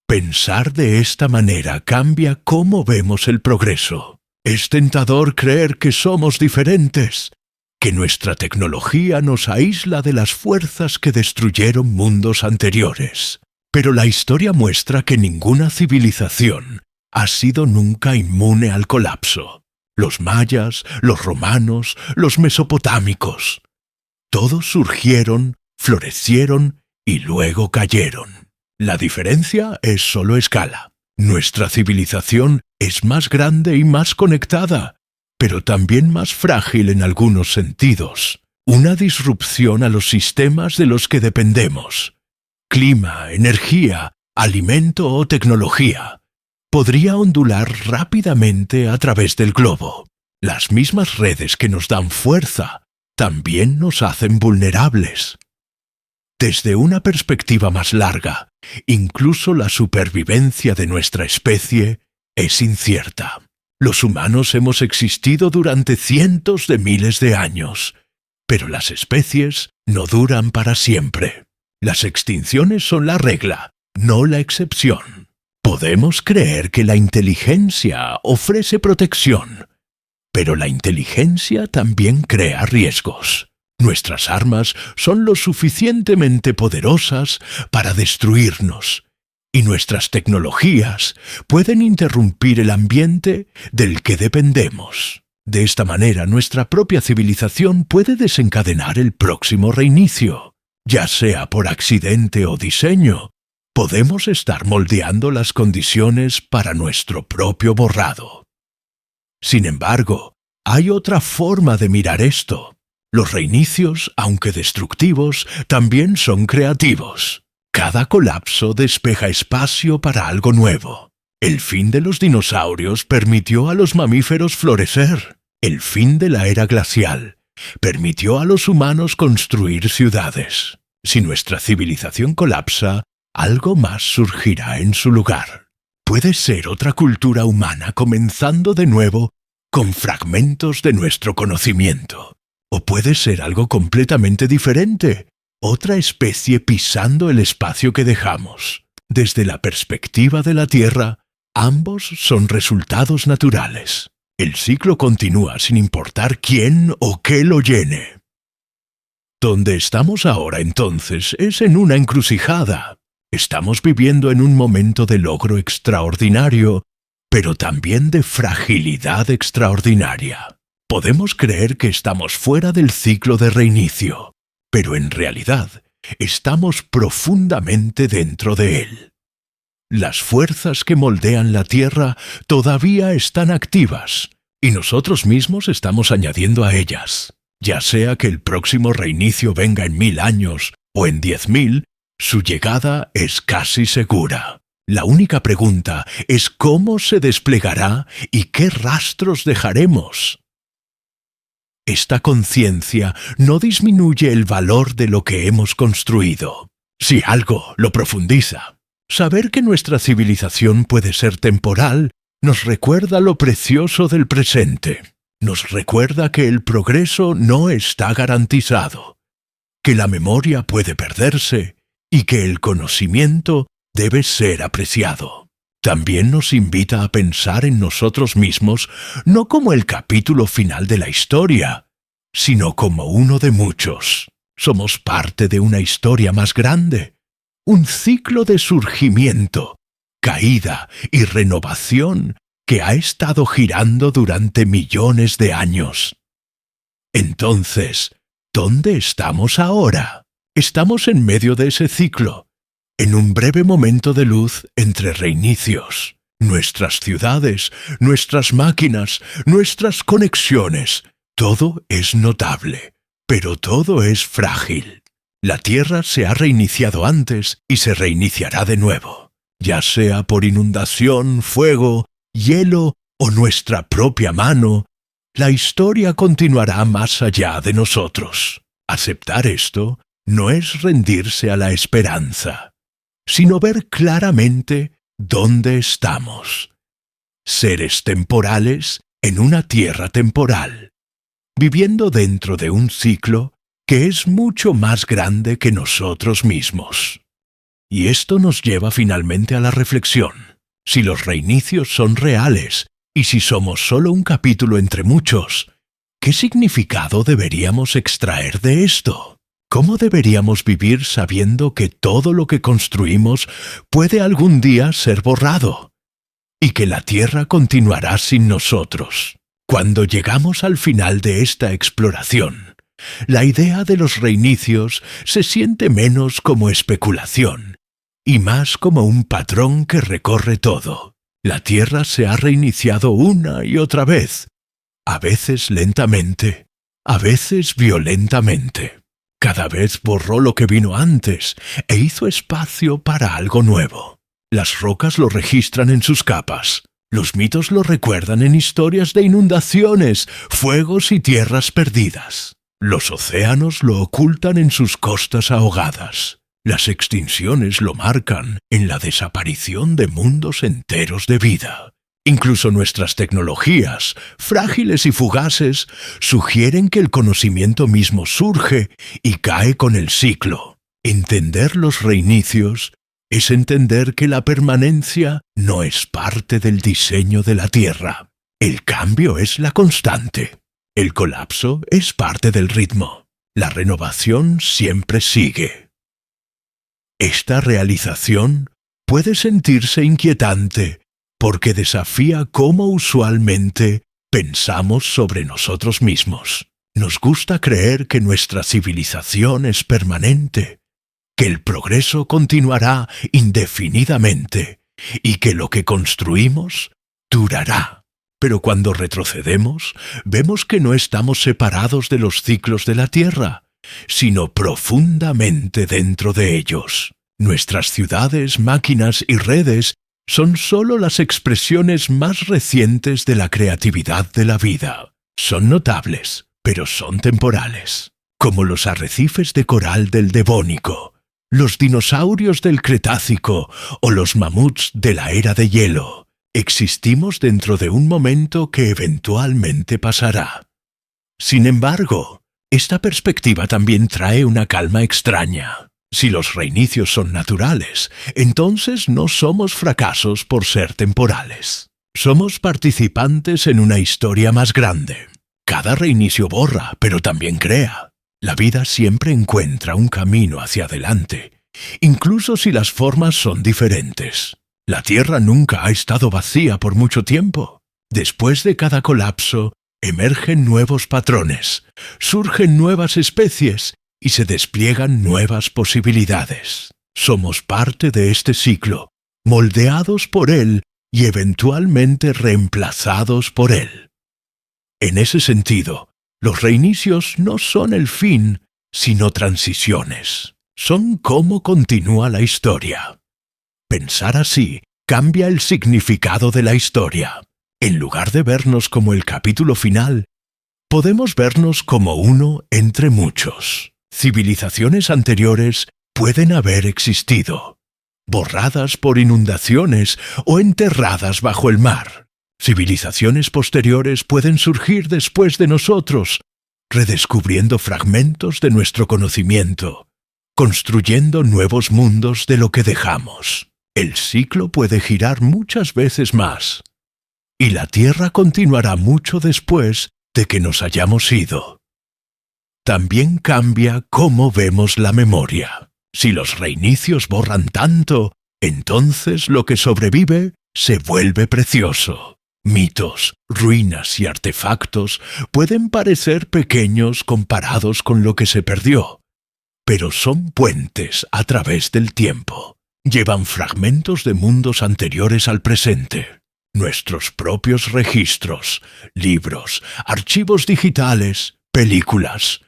Pensar de esta manera cambia cómo vemos el progreso. Es tentador creer que somos diferentes, que nuestra tecnología nos aísla de las fuerzas que destruyeron mundos anteriores. Pero la historia muestra que ninguna civilización ha sido nunca inmune al colapso. Los mayas, los romanos, los mesopotámicos. Todos surgieron, florecieron y luego cayeron. La diferencia es solo escala. Nuestra civilización es más grande y más conectada, pero también más frágil en algunos sentidos. Una disrupción a los sistemas de los que dependemos, clima, energía, alimento o tecnología, podría ondular rápidamente a través del globo. Las mismas redes que nos dan fuerza también nos hacen vulnerables. Desde una perspectiva más larga, incluso la supervivencia de nuestra especie es incierta. Los humanos hemos existido durante cientos de miles de años, pero las especies no duran para siempre. Las extinciones son la regla, no la excepción. Podemos creer que la inteligencia ofrece protección, pero la inteligencia también crea riesgos. Nuestras armas son lo suficientemente poderosas para destruirnos, y nuestras tecnologías pueden interrumpir el ambiente del que dependemos. De esta manera, nuestra propia civilización puede desencadenar el próximo reinicio. Ya sea por accidente o diseño, podemos estar moldeando las condiciones para nuestro propio borrado. Sin embargo, hay otra forma de mirar esto. Los reinicios, aunque destructivos, también son creativos. Cada colapso despeja espacio para algo nuevo. El fin de los dinosaurios permitió a los mamíferos florecer. El fin de la era glacial permitió a los humanos construir ciudades. Si nuestra civilización colapsa, algo más surgirá en su lugar. Puede ser otra cultura humana comenzando de nuevo con fragmentos de nuestro conocimiento. O puede ser algo completamente diferente, otra especie pisando el espacio que dejamos. Desde la perspectiva de la Tierra, ambos son resultados naturales. El ciclo continúa sin importar quién o qué lo llene. Donde estamos ahora entonces es en una encrucijada. Estamos viviendo en un momento de logro extraordinario, pero también de fragilidad extraordinaria. Podemos creer que estamos fuera del ciclo de reinicio, pero en realidad estamos profundamente dentro de él. Las fuerzas que moldean la Tierra todavía están activas, y nosotros mismos estamos añadiendo a ellas. Ya sea que el próximo reinicio venga en 1000 años o en 10.000, su llegada es casi segura. La única pregunta es cómo se desplegará y qué rastros dejaremos. Esta conciencia no disminuye el valor de lo que hemos construido. Si algo lo profundiza. Saber que nuestra civilización puede ser temporal nos recuerda lo precioso del presente. Nos recuerda que el progreso no está garantizado, que la memoria puede perderse y que el conocimiento debe ser apreciado. También nos invita a pensar en nosotros mismos no como el capítulo final de la historia, sino como uno de muchos. Somos parte de una historia más grande, un ciclo de surgimiento, caída y renovación que ha estado girando durante millones de años. Entonces, ¿dónde estamos ahora? Estamos en medio de ese ciclo, en un breve momento de luz entre reinicios. Nuestras ciudades, nuestras máquinas, nuestras conexiones, todo es notable, pero todo es frágil. La Tierra se ha reiniciado antes y se reiniciará de nuevo, ya sea por inundación, fuego, hielo o nuestra propia mano. La historia continuará más allá de nosotros. Aceptar esto no es rendirse a la esperanza, sino ver claramente dónde estamos. Seres temporales en una tierra temporal, viviendo dentro de un ciclo que es mucho más grande que nosotros mismos. Y esto nos lleva finalmente a la reflexión. Si los reinicios son reales y si somos solo un capítulo entre muchos, ¿qué significado deberíamos extraer de esto? ¿Cómo deberíamos vivir sabiendo que todo lo que construimos puede algún día ser borrado y que la Tierra continuará sin nosotros? Cuando llegamos al final de esta exploración, la idea de los reinicios se siente menos como especulación y más como un patrón que recorre todo. La Tierra se ha reiniciado una y otra vez, a veces lentamente, a veces violentamente. Cada vez borró lo que vino antes e hizo espacio para algo nuevo. Las rocas lo registran en sus capas. Los mitos lo recuerdan en historias de inundaciones, fuegos y tierras perdidas. Los océanos lo ocultan en sus costas ahogadas. Las extinciones lo marcan en la desaparición de mundos enteros de vida. Incluso nuestras tecnologías, frágiles y fugaces, sugieren que el conocimiento mismo surge y cae con el ciclo. Entender los reinicios es entender que la permanencia no es parte del diseño de la Tierra. El cambio es la constante. El colapso es parte del ritmo. La renovación siempre sigue. Esta realización puede sentirse inquietante porque desafía cómo usualmente pensamos sobre nosotros mismos. Nos gusta creer que nuestra civilización es permanente, que el progreso continuará indefinidamente y que lo que construimos durará. Pero cuando retrocedemos, vemos que no estamos separados de los ciclos de la Tierra, sino profundamente dentro de ellos. Nuestras ciudades, máquinas y redes son solo las expresiones más recientes de la creatividad de la vida. Son notables, pero son temporales. Como los arrecifes de coral del Devónico, los dinosaurios del Cretácico o los mamuts de la era de hielo. Existimos dentro de un momento que eventualmente pasará. Sin embargo, esta perspectiva también trae una calma extraña. Si los reinicios son naturales, entonces no somos fracasos por ser temporales. Somos participantes en una historia más grande. Cada reinicio borra, pero también crea. La vida siempre encuentra un camino hacia adelante, incluso si las formas son diferentes. La Tierra nunca ha estado vacía por mucho tiempo. Después de cada colapso, emergen nuevos patrones, surgen nuevas especies y se despliegan nuevas posibilidades. Somos parte de este ciclo, moldeados por él y eventualmente reemplazados por él. En ese sentido, los reinicios no son el fin, sino transiciones. Son cómo continúa la historia. Pensar así cambia el significado de la historia. En lugar de vernos como el capítulo final, podemos vernos como uno entre muchos. Civilizaciones anteriores pueden haber existido, borradas por inundaciones o enterradas bajo el mar. Civilizaciones posteriores pueden surgir después de nosotros, redescubriendo fragmentos de nuestro conocimiento, construyendo nuevos mundos de lo que dejamos. El ciclo puede girar muchas veces más, y la Tierra continuará mucho después de que nos hayamos ido. También cambia cómo vemos la memoria. Si los reinicios borran tanto, entonces lo que sobrevive se vuelve precioso. Mitos, ruinas y artefactos pueden parecer pequeños comparados con lo que se perdió, pero son puentes a través del tiempo. Llevan fragmentos de mundos anteriores al presente. Nuestros propios registros, libros, archivos digitales, películas,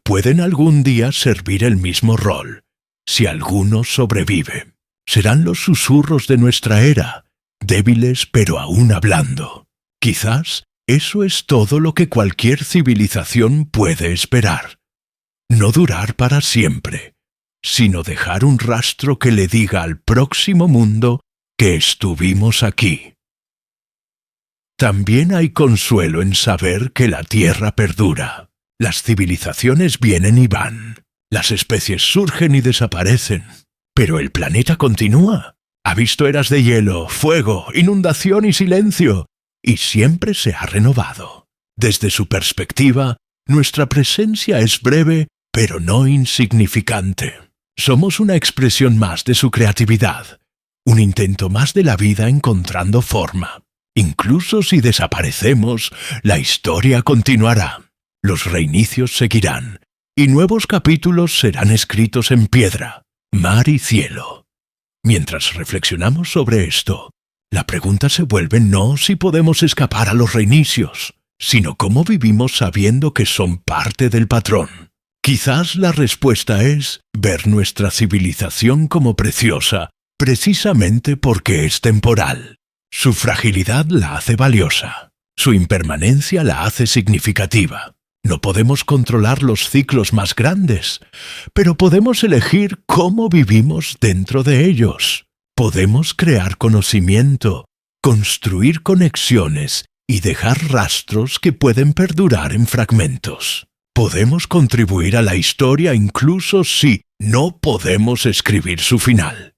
pueden algún día servir el mismo rol, si alguno sobrevive. Serán los susurros de nuestra era, débiles pero aún hablando. Quizás eso es todo lo que cualquier civilización puede esperar. No durar para siempre, sino dejar un rastro que le diga al próximo mundo que estuvimos aquí. También hay consuelo en saber que la Tierra perdura. Las civilizaciones vienen y van. Las especies surgen y desaparecen. Pero el planeta continúa. Ha visto eras de hielo, fuego, inundación y silencio, y siempre se ha renovado. Desde su perspectiva, nuestra presencia es breve, pero no insignificante. Somos una expresión más de su creatividad, un intento más de la vida encontrando forma. Incluso si desaparecemos, la historia continuará. Los reinicios seguirán, y nuevos capítulos serán escritos en piedra, mar y cielo. Mientras reflexionamos sobre esto, la pregunta se vuelve no si podemos escapar a los reinicios, sino cómo vivimos sabiendo que son parte del patrón. Quizás la respuesta es ver nuestra civilización como preciosa, precisamente porque es temporal. Su fragilidad la hace valiosa, su impermanencia la hace significativa. No podemos controlar los ciclos más grandes, pero podemos elegir cómo vivimos dentro de ellos. Podemos crear conocimiento, construir conexiones y dejar rastros que pueden perdurar en fragmentos. Podemos contribuir a la historia incluso si no podemos escribir su final.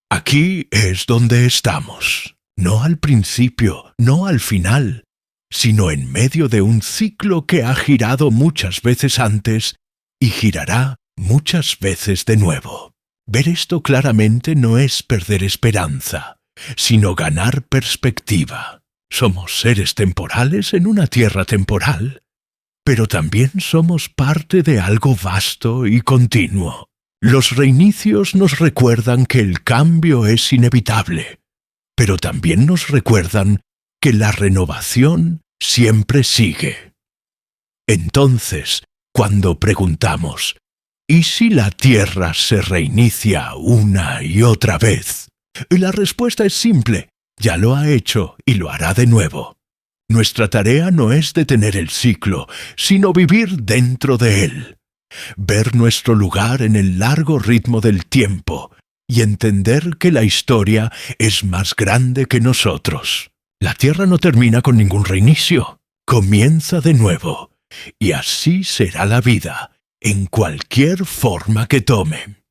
Aquí es donde estamos, no al principio, no al final, sino en medio de un ciclo que ha girado muchas veces antes y girará muchas veces de nuevo. Ver esto claramente no es perder esperanza, sino ganar perspectiva. Somos seres temporales en una tierra temporal, pero también somos parte de algo vasto y continuo. Los reinicios nos recuerdan que el cambio es inevitable, pero también nos recuerdan que la renovación siempre sigue. Entonces, cuando preguntamos, ¿y si la Tierra se reinicia una y otra vez? La respuesta es simple, ya lo ha hecho y lo hará de nuevo. Nuestra tarea no es detener el ciclo, sino vivir dentro de él. Ver nuestro lugar en el largo ritmo del tiempo y entender que la historia es más grande que nosotros. La Tierra no termina con ningún reinicio, comienza de nuevo, y así será la vida, en cualquier forma que tome.